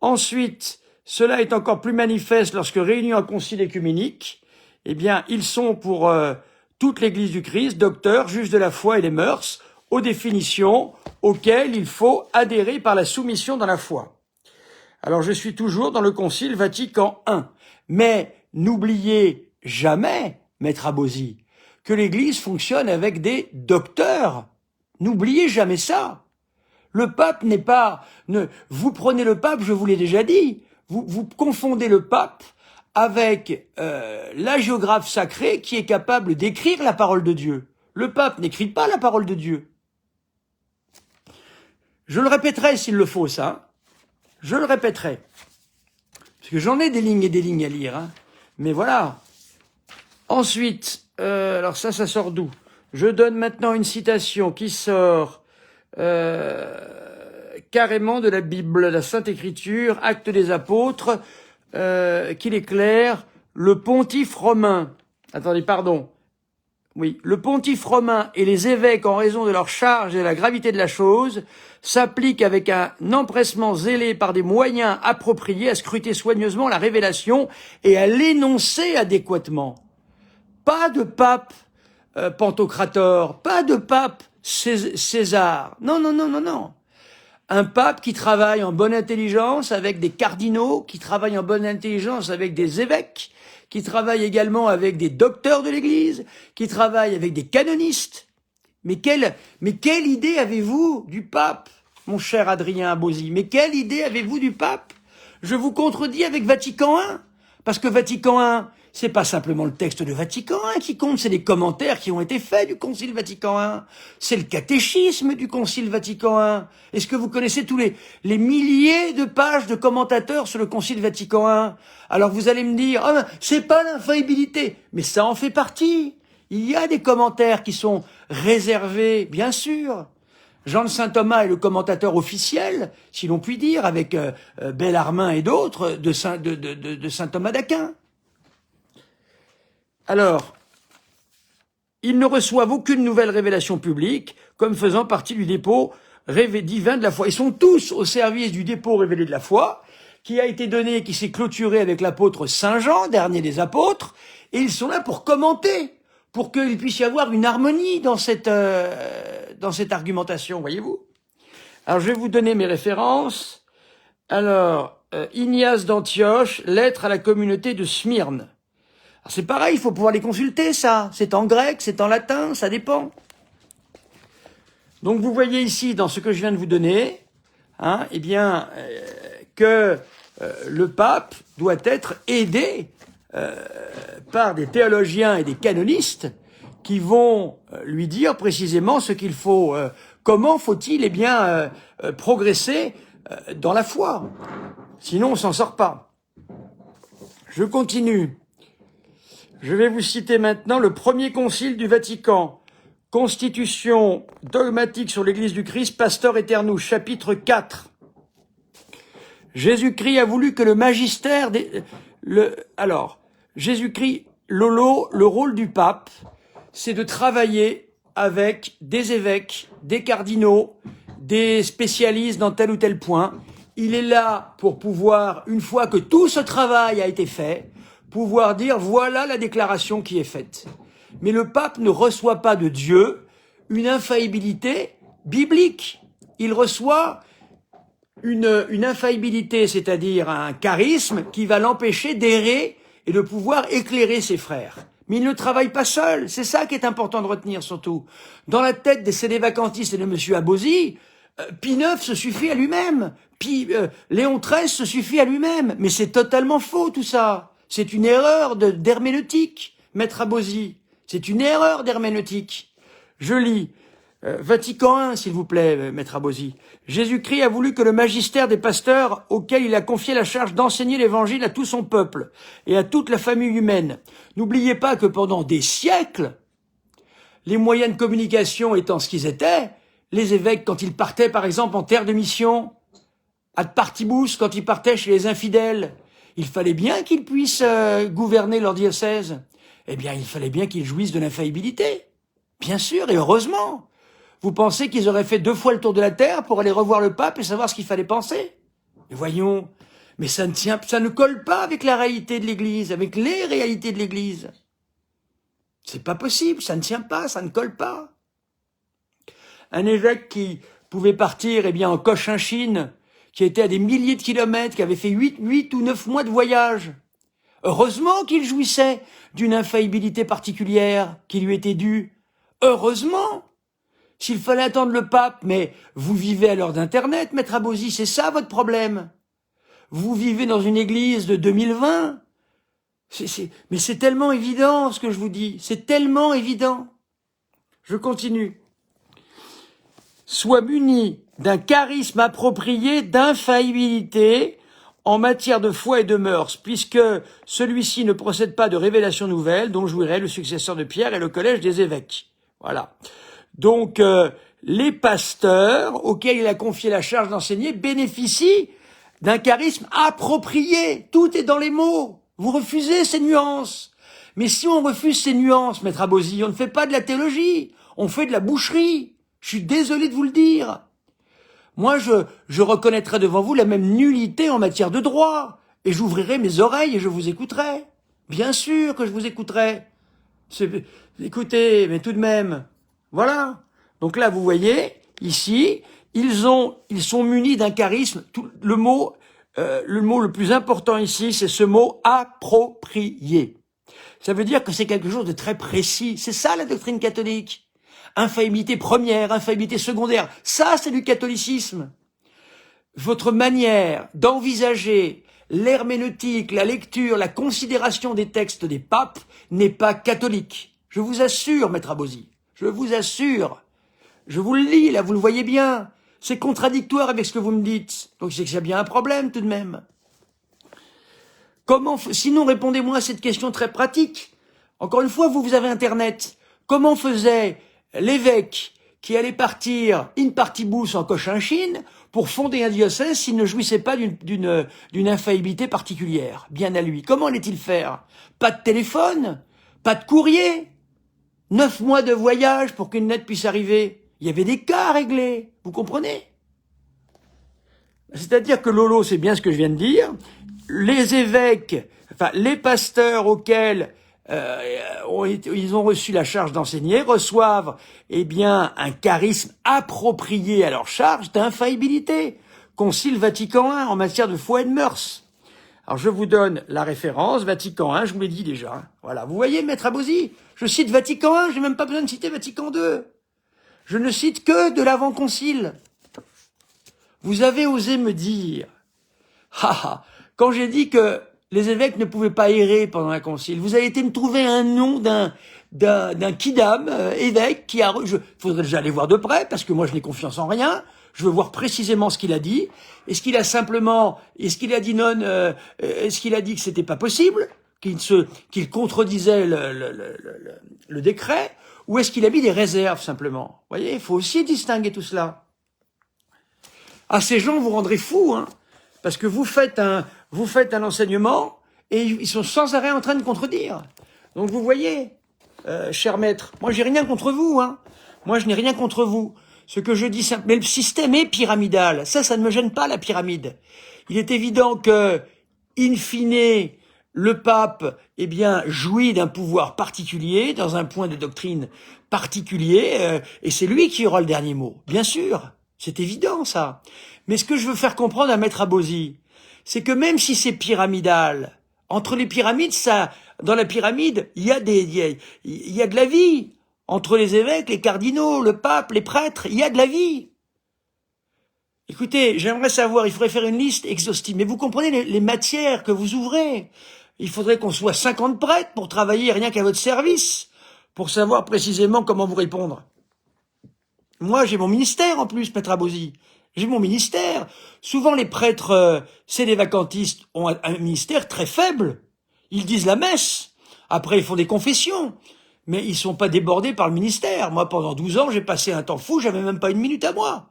Ensuite, cela est encore plus manifeste lorsque réunis en concile écuménique, eh bien, ils sont pour toute l'Église du Christ, docteurs, juges de la foi et des mœurs, aux définitions auxquelles il faut adhérer par la soumission dans la foi. Alors, je suis toujours dans le Concile Vatican I. Mais n'oubliez jamais, Maître Abosi, que l'Église fonctionne avec des docteurs. N'oubliez jamais ça. Le pape n'est pas... Vous prenez le pape, je vous l'ai déjà dit, vous confondez le pape avec l'hagiographe sacré qui est capable d'écrire la parole de Dieu. Le pape n'écrit pas la parole de Dieu. Je le répéterai s'il le faut, ça. Je le répéterai. Parce que j'en ai des lignes et des lignes à lire. Hein. Mais voilà. Ensuite, alors ça sort d'où? Je donne maintenant une citation qui sort carrément de la Bible, la Sainte Écriture, Actes des Apôtres, qu'il est clair, le pontife romain. Attendez, pardon. Oui, le pontife romain et les évêques, en raison de leur charge et de la gravité de la chose, s'appliquent avec un empressement zélé par des moyens appropriés à scruter soigneusement la révélation et à l'énoncer adéquatement. Pas de pape Pantocrator, pas de pape César. Non, non, non, non, non. Un pape qui travaille en bonne intelligence avec des cardinaux, qui travaille en bonne intelligence avec des évêques, qui travaille également avec des docteurs de l'Église, qui travaille avec des canonistes. Mais quelle idée avez-vous du pape, mon cher Adrien Abosi? Mais quelle idée avez-vous du pape? Je vous contredis avec Vatican I, parce que Vatican I, c'est pas simplement le texte de Vatican I qui compte, c'est les commentaires qui ont été faits du Concile Vatican I. C'est le catéchisme du Concile Vatican I. Est-ce que vous connaissez tous les milliers de pages de commentateurs sur le Concile Vatican I? Alors vous allez me dire, oh, c'est pas l'infaillibilité, mais ça en fait partie. Il y a des commentaires qui sont réservés, bien sûr. Jean de Saint-Thomas est le commentateur officiel, si l'on peut dire, avec Bellarmin et d'autres, de Saint Thomas d'Aquin. Alors, ils ne reçoivent aucune nouvelle révélation publique comme faisant partie du dépôt divin de la foi. Ils sont tous au service du dépôt révélé de la foi, qui a été donné, qui s'est clôturé avec l'apôtre Saint Jean, dernier des apôtres, et ils sont là pour commenter, pour qu'il puisse y avoir une harmonie dans cette argumentation, voyez-vous. Alors, je vais vous donner mes références. Alors, Ignace d'Antioche, lettre à la communauté de Smyrne. C'est pareil, il faut pouvoir les consulter, ça. C'est en grec, c'est en latin, ça dépend. Donc vous voyez ici, dans ce que je viens de vous donner, hein, eh bien, que le pape doit être aidé par des théologiens et des canonistes qui vont lui dire précisément ce qu'il faut, comment faut-il eh bien progresser dans la foi. Sinon, on s'en sort pas. Je continue. Je vais vous citer maintenant le premier concile du Vatican, Constitution dogmatique sur l'Église du Christ, Pastor Aeternus, chapitre 4. Jésus-Christ a voulu que le magistère... Jésus-Christ, le rôle du pape, c'est de travailler avec des évêques, des cardinaux, des spécialistes dans tel ou tel point. Il est là pour pouvoir, une fois que tout ce travail a été fait, pouvoir dire voilà la déclaration qui est faite. Mais le pape ne reçoit pas de Dieu une infaillibilité biblique. Il reçoit une infaillibilité, c'est-à-dire un charisme qui va l'empêcher d'errer et de pouvoir éclairer ses frères. Mais il ne travaille pas seul, c'est ça qui est important de retenir surtout. Dans la tête des sédévacantistes et de M. Abosi, Pie IX se suffit à lui-même, Léon XIII se suffit à lui-même, mais c'est totalement faux tout ça. C'est une erreur d'herméneutique, maître Abosi. C'est une erreur d'herméneutique. Je lis, Vatican I, s'il vous plaît, maître Abosi. Jésus-Christ a voulu que le magistère des pasteurs, auquel il a confié la charge d'enseigner l'évangile à tout son peuple et à toute la famille humaine. N'oubliez pas que pendant des siècles, les moyens de communication étant ce qu'ils étaient, les évêques, quand ils partaient, par exemple, en terre de mission, ad partibus, quand ils partaient chez les infidèles, il fallait bien qu'ils puissent gouverner leur diocèse. Eh bien, il fallait bien qu'ils jouissent de l'infaillibilité. Bien sûr, et heureusement. Vous pensez qu'ils auraient fait 2 fois le tour de la terre pour aller revoir le pape et savoir ce qu'il fallait penser? Mais voyons, mais ça ne colle pas avec la réalité de l'Église, avec les réalités de l'Église. C'est pas possible, ça ne tient pas, ça ne colle pas. Un évêque qui pouvait partir, eh bien, en Cochinchine, qui était à des milliers de kilomètres, qui avait fait 8 ou 9 mois de voyage. Heureusement qu'il jouissait d'une infaillibilité particulière qui lui était due. Heureusement. S'il fallait attendre le pape, mais vous vivez à l'heure d'Internet, maître Abosi, c'est ça votre problème. Vous vivez dans une église de 2020. Mais c'est tellement évident ce que je vous dis, c'est tellement évident. Je continue. Sois muni d'un charisme approprié d'infaillibilité en matière de foi et de mœurs, puisque celui-ci ne procède pas de révélations nouvelles dont jouirait le successeur de Pierre et le collège des évêques. Voilà. Donc, les pasteurs auxquels il a confié la charge d'enseigner bénéficient d'un charisme approprié. Tout est dans les mots. Vous refusez ces nuances. Mais si on refuse ces nuances, maître Abosi, on ne fait pas de la théologie, on fait de la boucherie. Je suis désolé de vous le dire. Moi, je reconnaîtrai devant vous la même nullité en matière de droit, et j'ouvrirai mes oreilles et je vous écouterai. Bien sûr que je vous écouterai. Écoutez, mais tout de même, voilà. Donc là, vous voyez, ici, ils sont munis d'un charisme. Le mot le plus important ici, c'est ce mot approprié. Ça veut dire que c'est quelque chose de très précis. C'est ça la doctrine catholique. Infaillibilité première, infaillibilité secondaire. Ça, c'est du catholicisme. Votre manière d'envisager l'herméneutique, la lecture, la considération des textes des papes n'est pas catholique. Je vous assure, maître Abosi. Je vous assure. Je vous le lis, là, vous le voyez bien. C'est contradictoire avec ce que vous me dites. Donc c'est que c'est bien un problème, tout de même. Sinon, répondez-moi à cette question très pratique. Encore une fois, vous avez Internet. Comment faisait l'évêque qui allait partir in partibus en Cochinchine pour fonder un diocèse s'il ne jouissait pas d'une infaillibilité particulière? Bien à lui. Comment allait-il faire? Pas de téléphone? Pas de courrier? 9 mois de voyage pour qu'une lettre puisse arriver? Il y avait des cas à régler. Vous comprenez? C'est-à-dire que Lolo, c'est bien ce que je viens de dire. Les évêques, enfin les pasteurs auxquels ils ont reçu la charge d'enseigner reçoivent un charisme approprié à leur charge d'infaillibilité. Concile Vatican I en matière de foi et de mœurs. Alors je vous donne la référence, Vatican I, je vous l'ai dit déjà. Voilà, vous voyez, maître Abosi, je cite Vatican I, j'ai même pas besoin de citer Vatican II. Je ne cite que de l'avant-concile. Vous avez osé me dire, quand j'ai dit que les évêques ne pouvaient pas errer pendant un concile, vous avez été me trouver un nom d'un quidam évêque qui a... faudrait déjà aller voir de près, parce que moi je n'ai confiance en rien. Je veux voir précisément ce qu'il a dit. Est-ce qu'il a dit non, est-ce qu'il a dit que c'était pas possible, qu'il contredisait le décret, ou est-ce qu'il a mis des réserves simplement? Vous voyez, il faut aussi distinguer tout cela. Ah, ces gens vous rendrez fous, hein, parce que vous faites un enseignement et ils sont sans arrêt en train de contredire. Donc vous voyez, cher maître, moi j'ai rien contre vous, hein. Moi je n'ai rien contre vous. Ce que je dis, mais le système est pyramidal. Ça ne me gêne pas, la pyramide. Il est évident que, in fine, le pape, jouit d'un pouvoir particulier, dans un point de doctrine particulier, et c'est lui qui aura le dernier mot. Bien sûr, c'est évident, ça. Mais ce que je veux faire comprendre à maître Abosi, c'est que même si c'est pyramidal, entre les pyramides, dans la pyramide, il y a de la vie. Entre les évêques, les cardinaux, le pape, les prêtres, il y a de la vie. Écoutez, j'aimerais savoir, il faudrait faire une liste exhaustive, mais vous comprenez les matières que vous ouvrez. Il faudrait qu'on soit 50 prêtres pour travailler rien qu'à votre service, pour savoir précisément comment vous répondre. Moi, j'ai mon ministère en plus, maître Abosi. J'ai mon ministère. Souvent, les prêtres sédévacantistes ont un ministère très faible. Ils disent la messe. Après, ils font des confessions. Mais ils sont pas débordés par le ministère. Moi, pendant 12 ans, j'ai passé un temps fou, j'avais même pas une minute à moi.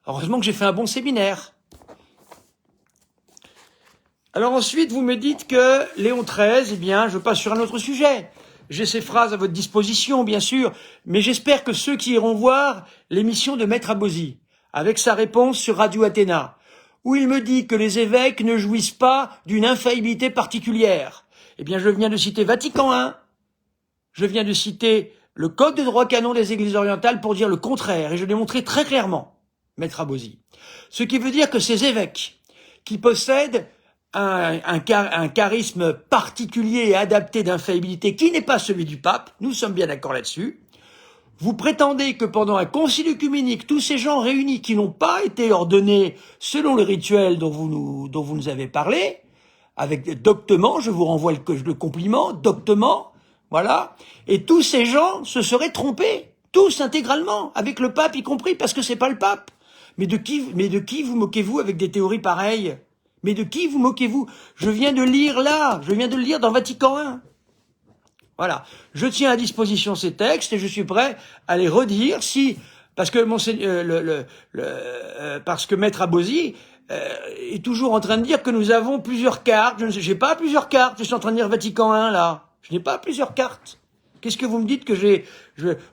Heureusement que j'ai fait un bon séminaire. Alors ensuite, vous me dites que Léon XIII, je passe sur un autre sujet. J'ai ces phrases à votre disposition, bien sûr, mais j'espère que ceux qui iront voir l'émission de Maître Abosi, avec sa réponse sur Radio Athéna, où il me dit que les évêques ne jouissent pas d'une infaillibilité particulière. Je viens de citer Vatican I, je viens de citer le Code de droit canon des Églises orientales pour dire le contraire, et je l'ai montré très clairement, maître Abosi. Ce qui veut dire que ces évêques, qui possèdent un charisme particulier et adapté d'infaillibilité qui n'est pas celui du pape, nous sommes bien d'accord là-dessus, vous prétendez que pendant un concile œcuménique, tous ces gens réunis qui n'ont pas été ordonnés selon le rituel dont vous nous avez parlé, avec doctement, je vous renvoie le compliment, doctement, voilà, et tous ces gens se seraient trompés, tous intégralement, avec le pape y compris, parce que c'est pas le pape. Mais de qui vous moquez-vous avec des théories pareilles? Mais de qui vous moquez-vous? Je viens de lire là, je viens de le lire dans Vatican I. Voilà. Je tiens à disposition ces textes et je suis prêt à les redire si, parce que parce que Maître Abosi est toujours en train de dire que nous avons plusieurs cartes. Je ne sais, j'ai pas plusieurs cartes. Je suis en train de lire Vatican I là. Je n'ai pas plusieurs cartes. Qu'est-ce que vous me dites que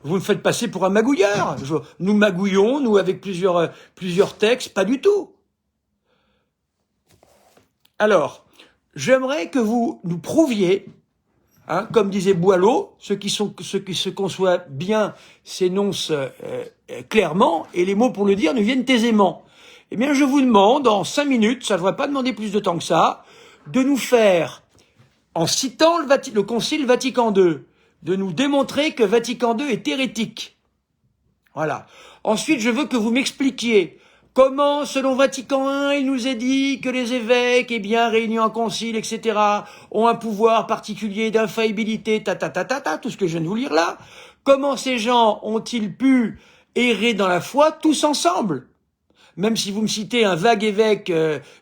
vous me faites passer pour un magouilleur? Nous magouillons, nous, avec plusieurs textes, pas du tout. Alors, j'aimerais que vous nous prouviez, hein, comme disait Boileau, ceux qui se conçoivent bien s'énoncent clairement, et les mots pour le dire nous viennent aisément. Eh bien, je vous demande, en 5 minutes, ça ne devrait pas demander plus de temps que ça, de nous faire, en citant le Concile Vatican II, de nous démontrer que Vatican II est hérétique. Voilà. Ensuite, je veux que vous m'expliquiez comment, selon Vatican I, il nous est dit que les évêques, eh bien, réunis en concile, etc., ont un pouvoir particulier d'infaillibilité, tout ce que je viens de vous lire là. Comment ces gens ont-ils pu errer dans la foi tous ensemble? Même si vous me citez un vague évêque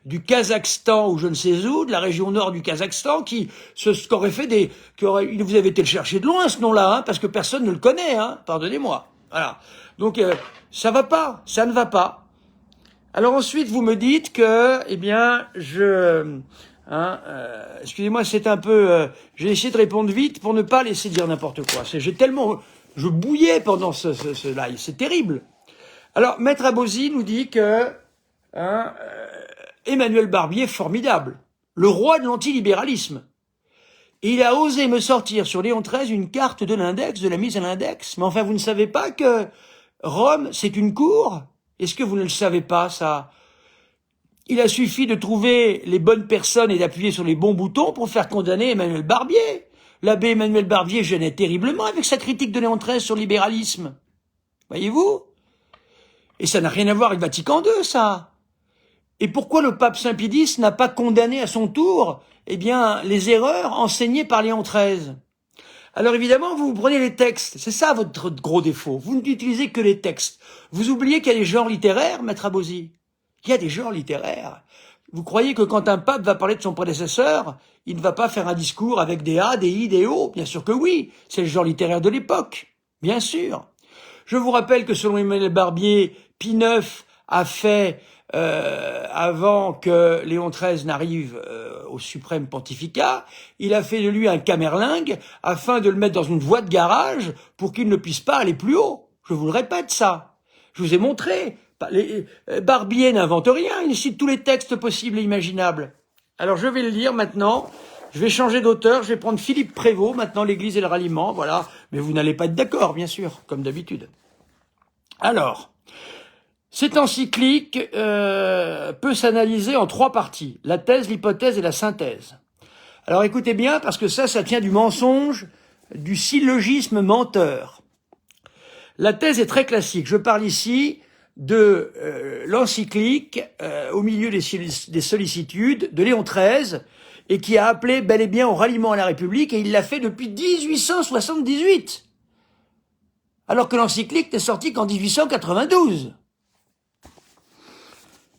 du Kazakhstan ou je ne sais où, de la région nord du Kazakhstan, vous avez été le chercher de loin ce nom-là, hein, parce que personne ne le connaît, hein, pardonnez-moi. Voilà. Donc ça va pas, ça ne va pas. Alors ensuite vous me dites que, eh bien, excusez-moi, c'est un peu, j'ai essayé de répondre vite pour ne pas laisser dire n'importe quoi. Je bouillais pendant ce live, c'est terrible. Alors, Maître Abosi nous dit que Emmanuel Barbier est formidable, le roi de l'antilibéralisme. Et il a osé me sortir sur Léon XIII une carte de l'index, de la mise à l'index. Mais enfin, vous ne savez pas que Rome, c'est une cour? Est-ce que vous ne le savez pas, ça? Il a suffi de trouver les bonnes personnes et d'appuyer sur les bons boutons pour faire condamner Emmanuel Barbier. L'abbé Emmanuel Barbier gênait terriblement avec sa critique de Léon XIII sur le libéralisme. Voyez-vous? Et ça n'a rien à voir avec Vatican II, ça. Et pourquoi le pape Saint-Pédis n'a pas condamné à son tour, eh bien, les erreurs enseignées par Léon XIII? Alors évidemment, vous prenez les textes. C'est ça votre gros défaut. Vous n'utilisez que les textes. Vous oubliez qu'il y a des genres littéraires, Maître Abosi. Il y a des genres littéraires. Vous croyez que quand un pape va parler de son prédécesseur, il ne va pas faire un discours avec des A, des I, des O? Bien sûr que oui. C'est le genre littéraire de l'époque. Bien sûr. Je vous rappelle que selon Emmanuel Barbier, Pie IX a fait, avant que Léon XIII n'arrive au suprême pontificat, il a fait de lui un camerlingue afin de le mettre dans une voie de garage pour qu'il ne puisse pas aller plus haut. Je vous le répète, ça. Je vous ai montré. Barbier n'invente rien, il cite tous les textes possibles et imaginables. Alors je vais le lire maintenant. Je vais changer d'auteur, je vais prendre Philippe Prévost, maintenant l'Église et le ralliement, voilà. Mais vous n'allez pas être d'accord, bien sûr, comme d'habitude. Alors, cette encyclique peut s'analyser en 3 parties. La thèse, l'hypothèse et la synthèse. Alors écoutez bien, parce que ça tient du mensonge, du syllogisme menteur. La thèse est très classique. Je parle ici de l'encyclique au milieu des sollicitudes de Léon XIII, et qui a appelé bel et bien au ralliement à la République, et il l'a fait depuis 1878, alors que l'encyclique n'est sortie qu'en 1892.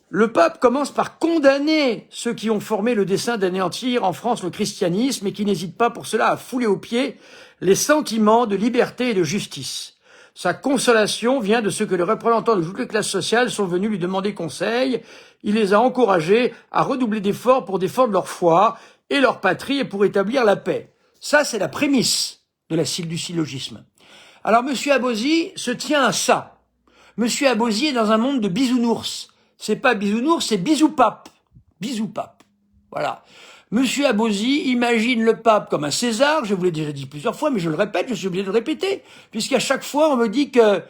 Le pape commence par condamner ceux qui ont formé le dessein d'anéantir en France le christianisme et qui n'hésitent pas pour cela à fouler aux pieds les sentiments de liberté et de justice. Sa consolation vient de ce que les représentants de toutes les classes sociales sont venus lui demander conseil. Il les a encouragés à redoubler d'efforts pour défendre leur foi et leur patrie et pour établir la paix. Ça, c'est la prémisse du syllogisme. Alors, Monsieur Abosi se tient à ça. Monsieur Abosi est dans un monde de bisounours. C'est pas bisounours, c'est bisoupape. Bisoupape. Voilà. Monsieur Abosi imagine le pape comme un César, je vous l'ai déjà dit plusieurs fois, mais je le répète, je suis obligé de le répéter, puisqu'à chaque fois on me dit que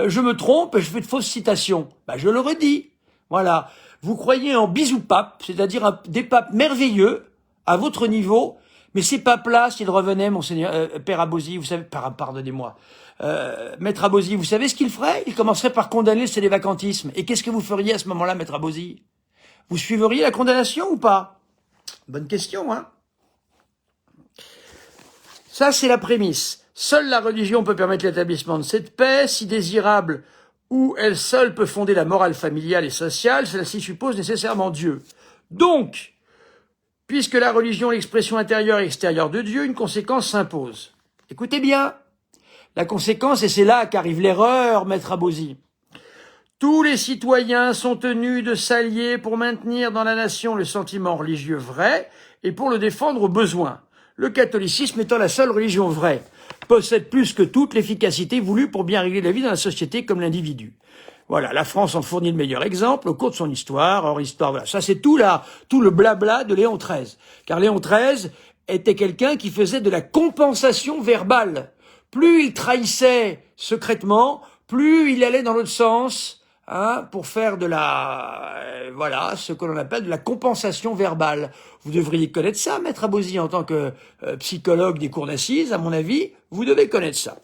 je me trompe et je fais de fausses citations. Ben, je le redis. Voilà. Vous croyez en bisoupape, c'est-à-dire des papes merveilleux, à votre niveau, mais ces papes-là, s'ils revenaient, Monseigneur, Père Abosi, vous savez, pardonnez-moi, Maître Abosi, vous savez ce qu'il ferait? Il commencerait par condamner le sédévacantisme. Et qu'est-ce que vous feriez à ce moment-là, Maître Abosi? Vous suivriez la condamnation ou pas? Bonne question, hein? Ça, c'est la prémisse. Seule la religion peut permettre l'établissement de cette paix, si désirable où elle seule peut fonder la morale familiale et sociale, celle-ci suppose nécessairement Dieu. Donc, puisque la religion est l'expression intérieure et extérieure de Dieu, une conséquence s'impose. Écoutez bien, la conséquence, et c'est là qu'arrive l'erreur, maître Abosi. Tous les citoyens sont tenus de s'allier pour maintenir dans la nation le sentiment religieux vrai et pour le défendre au besoin. Le catholicisme étant la seule religion vraie, possède plus que toute l'efficacité voulue pour bien régler la vie dans la société comme l'individu. Voilà, la France en fournit le meilleur exemple au cours de son histoire. Or, histoire, voilà, ça c'est tout le blabla de Léon XIII. Car Léon XIII était quelqu'un qui faisait de la compensation verbale. Plus il trahissait secrètement, plus il allait dans l'autre sens, pour faire de voilà, ce que l'on appelle de la compensation verbale. Vous devriez connaître ça, maître Abosi, en tant que psychologue des cours d'assises, à mon avis, vous devez connaître ça.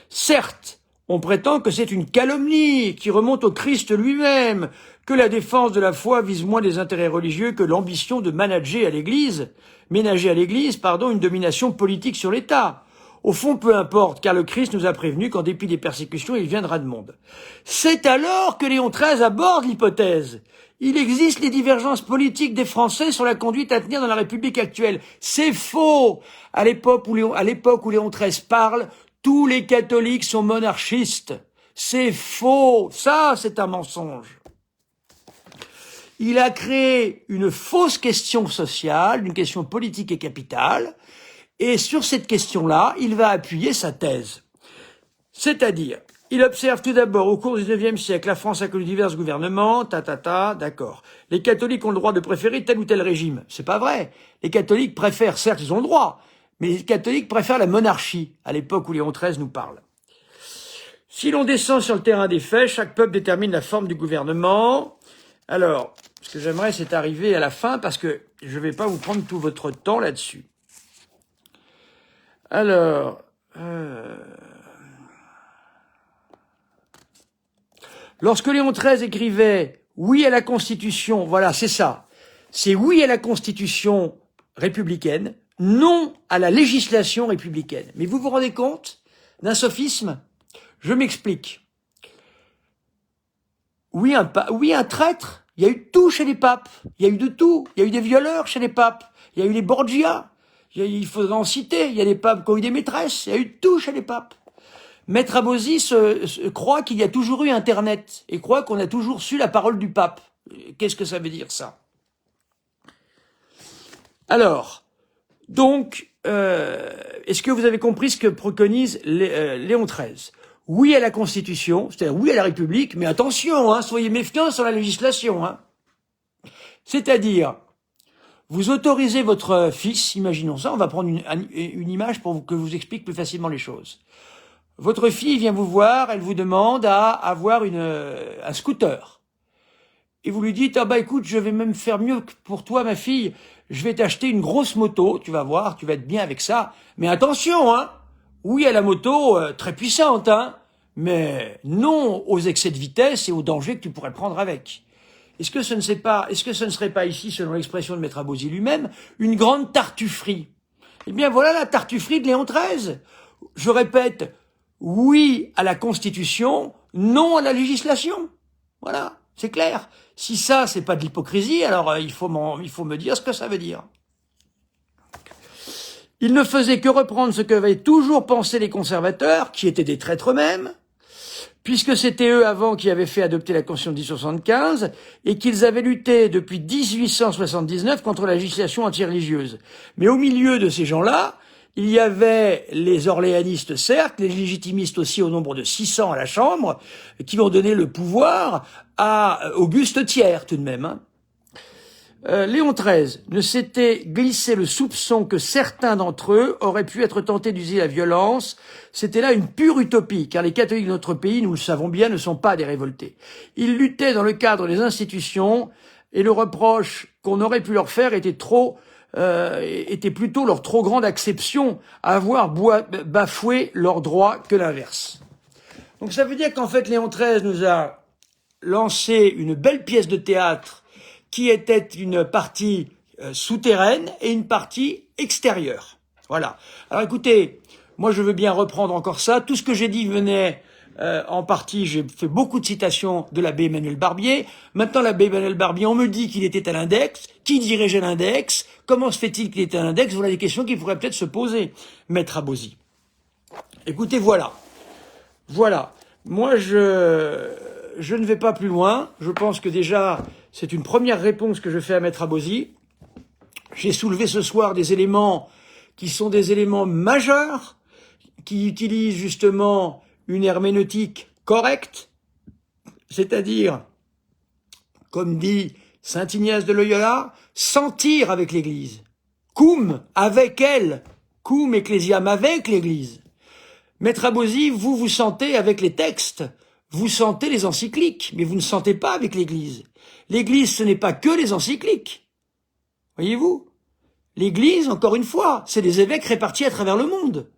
Certes, on prétend que c'est une calomnie qui remonte au Christ lui-même, que la défense de la foi vise moins des intérêts religieux que l'ambition de ménager à l'Église, une domination politique sur l'État. Au fond, peu importe, car le Christ nous a prévenu qu'en dépit des persécutions, il viendra de monde. C'est alors que Léon XIII aborde l'hypothèse. Il existe les divergences politiques des Français sur la conduite à tenir dans la République actuelle. C'est faux. À l'époque où Léon XIII parle, tous les catholiques sont monarchistes. C'est faux. Ça, c'est un mensonge. Il a créé une fausse question sociale, une question politique et capitale, et sur cette question-là, il va appuyer sa thèse. C'est-à-dire, il observe tout d'abord, au cours du XIXe siècle, la France a connu divers gouvernements, d'accord. Les catholiques ont le droit de préférer tel ou tel régime. C'est pas vrai. Les catholiques préfèrent, certes, ils ont le droit, mais les catholiques préfèrent la monarchie, à l'époque où Léon XIII nous parle. Si l'on descend sur le terrain des faits, chaque peuple détermine la forme du gouvernement. Alors, ce que j'aimerais, c'est arriver à la fin, parce que je ne vais pas vous prendre tout votre temps là-dessus. Alors, lorsque Léon XIII écrivait « Oui à la Constitution », voilà, c'est ça. C'est « Oui à la Constitution républicaine », non à la législation républicaine. Mais vous vous rendez compte d'un sophisme? Je m'explique. Oui, un traître. Il y a eu tout chez les papes. Il y a eu de tout. Il y a eu des violeurs chez les papes. Il y a eu les Borgia. Il faudra en citer. Il y a des papes qui ont eu des maîtresses. Il y a eu tout chez les papes. Maître Abosi croit qu'il y a toujours eu Internet et croit qu'on a toujours su la parole du pape. Qu'est-ce que ça veut dire, ça? Alors, donc, est-ce que vous avez compris ce que préconise Léon XIII? Oui à la Constitution, c'est-à-dire oui à la République, mais attention, soyez méfiants sur la législation. C'est-à-dire, vous autorisez votre fils, imaginons ça, on va prendre une image pour que je vous explique plus facilement les choses. Votre fille vient vous voir, elle vous demande à avoir un scooter. Et vous lui dites, écoute, je vais même faire mieux pour toi, ma fille, je vais t'acheter une grosse moto, tu vas voir, tu vas être bien avec ça. Mais attention, oui à la moto, très puissante, mais non aux excès de vitesse et aux dangers que tu pourrais prendre avec. Est-ce que ce ne serait pas ici, selon l'expression de Maître Abosi lui-même, une grande tartufferie? Eh bien, voilà la tartufferie de Léon XIII. Je répète, oui à la Constitution, non à la législation. Voilà, c'est clair. Si ça, c'est pas de l'hypocrisie, alors il faut me dire ce que ça veut dire. Il ne faisait que reprendre ce qu'avaient toujours pensé les conservateurs, qui étaient des traîtres eux-mêmes, puisque c'était eux avant qui avaient fait adopter la Constitution de 1875 et qu'ils avaient lutté depuis 1879 contre la législation anti-religieuse. Mais au milieu de ces gens-là, il y avait les orléanistes, certes, les légitimistes aussi au nombre de 600 à la Chambre, qui ont donné le pouvoir à Auguste Thiers, tout de même. Léon XIII ne s'était glissé le soupçon que certains d'entre eux auraient pu être tentés d'user la violence. C'était là une pure utopie, car les catholiques de notre pays, nous le savons bien, ne sont pas des révoltés. Ils luttaient dans le cadre des institutions, et le reproche qu'on aurait pu leur faire était plutôt leur trop grande acception à avoir bafoué leurs droits que l'inverse. Donc ça veut dire qu'en fait Léon XIII nous a lancé une belle pièce de théâtre qui était une partie souterraine et une partie extérieure. Voilà. Alors écoutez, moi je veux bien reprendre encore ça. Tout ce que j'ai dit venait En partie, j'ai fait beaucoup de citations de l'abbé Emmanuel Barbier. Maintenant, l'abbé Emmanuel Barbier, on me dit qu'il était à l'index. Qui dirigeait l'index? Comment se fait-il qu'il était à l'index? Voilà des questions qui pourraient peut-être se poser, maître Abosi. Écoutez, voilà. Voilà. Moi, je ne vais pas plus loin. Je pense que déjà, c'est une première réponse que je fais à maître Abosi. J'ai soulevé ce soir des éléments qui sont des éléments majeurs, qui utilisent justement une herméneutique correcte, c'est-à-dire, comme dit saint Ignace de Loyola, sentir avec l'Église. Cum, avec elle. Cum ecclesiam, avec l'Église. Maître Abosi, vous sentez avec les textes, vous sentez les encycliques, mais vous ne sentez pas avec l'Église. L'Église, ce n'est pas que les encycliques. Voyez-vous? L'Église, encore une fois, c'est des évêques répartis à travers le monde.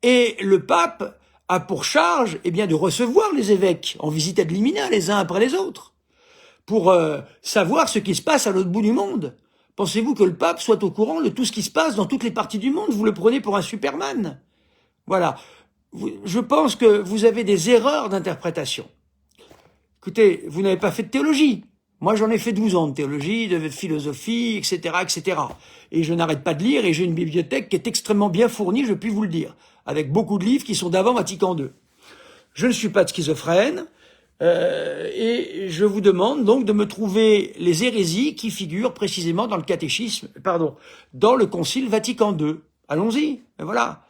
Et le pape a pour charge, eh bien, de recevoir les évêques en visite ad limina, les uns après les autres, pour savoir ce qui se passe à l'autre bout du monde. Pensez-vous que le pape soit au courant de tout ce qui se passe dans toutes les parties du monde? Vous le prenez pour un Superman. Voilà. Je pense que vous avez des erreurs d'interprétation. Écoutez, vous n'avez pas fait de théologie. Moi, j'en ai fait 12 ans de théologie, de philosophie, etc., etc. Et je n'arrête pas de lire, et j'ai une bibliothèque qui est extrêmement bien fournie, je puis vous le dire, avec beaucoup de livres qui sont d'avant Vatican II. Je ne suis pas de schizophrène, et je vous demande donc de me trouver les hérésies qui figurent précisément dans le catéchisme, dans le Concile Vatican II. Allons-y, voilà.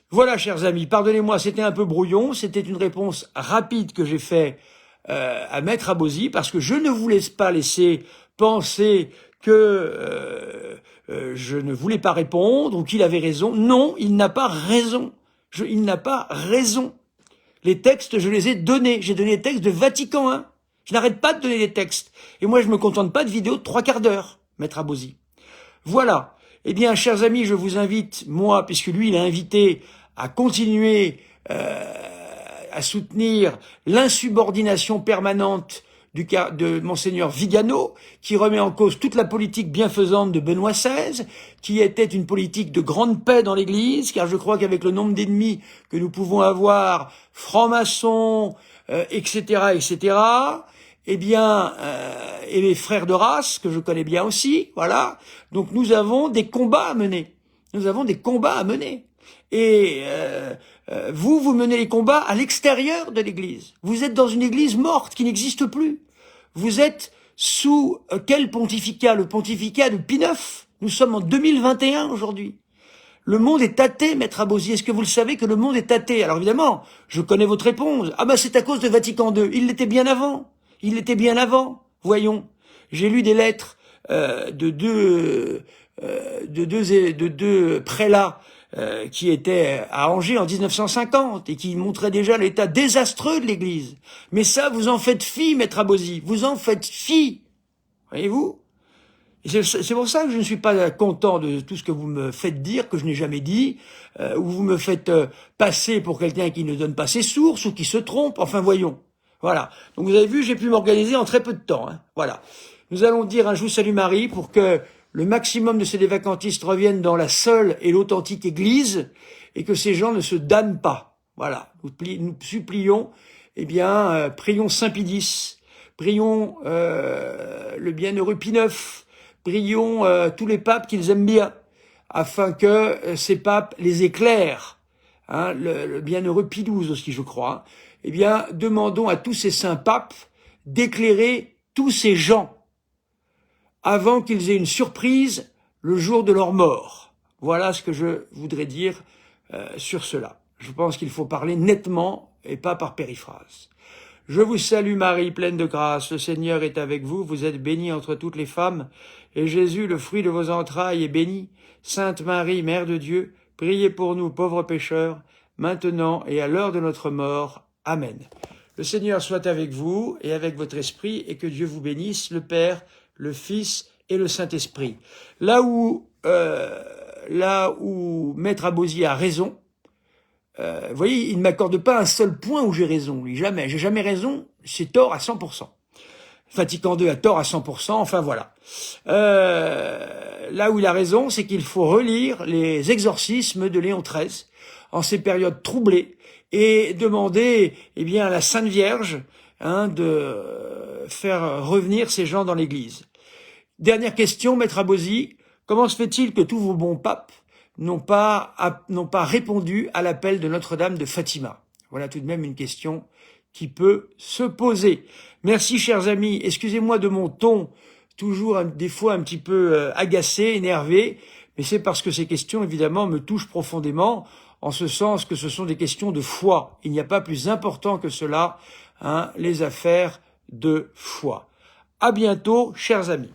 Voilà, chers amis, pardonnez-moi, c'était un peu brouillon, c'était une réponse rapide que j'ai faite à maître Abosi, parce que je ne vous laisse pas laisser penser que je ne voulais pas répondre ou qu'il avait raison. Non, il n'a pas raison. Il n'a pas raison. Les textes, je les ai donnés. J'ai donné les textes de Vatican I. Je n'arrête pas de donner des textes. Et moi, je me contente pas de vidéos de 3/4 d'heure, maître Abosi. Voilà. Eh bien, chers amis, je vous invite, moi, puisque lui, il a invité à continuer à soutenir l'insubordination permanente de Monseigneur Vigano, qui remet en cause toute la politique bienfaisante de Benoît XVI, qui était une politique de grande paix dans l'Église, car je crois qu'avec le nombre d'ennemis que nous pouvons avoir, francs-maçons, etc., etc., eh bien, et les frères de race, que je connais bien aussi, voilà. Donc nous avons des combats à mener. Nous avons des combats à mener. Et vous menez les combats à l'extérieur de l'Église. Vous êtes dans une Église morte qui n'existe plus. Vous êtes sous quel pontificat? Le pontificat de Pie IX. Nous sommes en 2021 aujourd'hui. Le monde est athée, maître Abosi. Est-ce que vous le savez que le monde est athée? Alors évidemment, je connais votre réponse. Ah ben c'est à cause de Vatican II. Il l'était bien avant. Il l'était bien avant. Voyons. J'ai lu des lettres de deux prélats qui étaient à Angers en 1950 et qui montraient déjà l'état désastreux de l'Église. Mais ça, vous en faites fi, maître Abosi. Vous en faites fi. Voyez-vous? C'est pour ça que je ne suis pas content de tout ce que vous me faites dire, que je n'ai jamais dit, ou vous me faites passer pour quelqu'un qui ne donne pas ses sources ou qui se trompe. Enfin, voyons. Voilà. Donc vous avez vu, j'ai pu m'organiser en très peu de temps. Hein. Voilà. Nous allons dire un Je vous salue Marie pour que le maximum de ces vacantistes reviennent dans la seule et l'authentique Église et que ces gens ne se damnent pas. Voilà. Nous supplions, eh bien, prions Saint Pie X, prions le bienheureux Pie IX, prions tous les papes qu'ils aiment bien, afin que ces papes les éclairent. Hein, le bienheureux Pie XII aussi, je crois. Eh bien, demandons à tous ces saints papes d'éclairer tous ces gens avant qu'ils aient une surprise le jour de leur mort. Voilà ce que je voudrais dire sur cela. Je pense qu'il faut parler nettement et pas par périphrase. Je vous salue Marie, pleine de grâce, le Seigneur est avec vous, vous êtes bénie entre toutes les femmes, et Jésus, le fruit de vos entrailles, est béni. Sainte Marie, Mère de Dieu, priez pour nous pauvres pécheurs, maintenant et à l'heure de notre mort. Amen. Le Seigneur soit avec vous et avec votre esprit, et que Dieu vous bénisse, le Père, le Fils et le Saint-Esprit. Là où Maître Abosi a raison, vous voyez, il ne m'accorde pas un seul point où j'ai raison, lui, jamais. J'ai jamais raison, c'est tort à 100%. Vatican II a tort à 100%, enfin voilà. Là où il a raison, c'est qu'il faut relire les exorcismes de Léon XIII en ces périodes troublées et demander à la Sainte Vierge de faire revenir ces gens dans l'Église. Dernière question, Maître Abosi, comment se fait-il que tous vos bons papes n'ont pas répondu à l'appel de Notre-Dame de Fatima? Voilà tout de même une question qui peut se poser. Merci, chers amis. Excusez-moi de mon ton, toujours des fois un petit peu agacé, énervé, mais c'est parce que ces questions, évidemment, me touchent profondément, en ce sens que ce sont des questions de foi. Il n'y a pas plus important que cela, les affaires de foi. À bientôt, chers amis.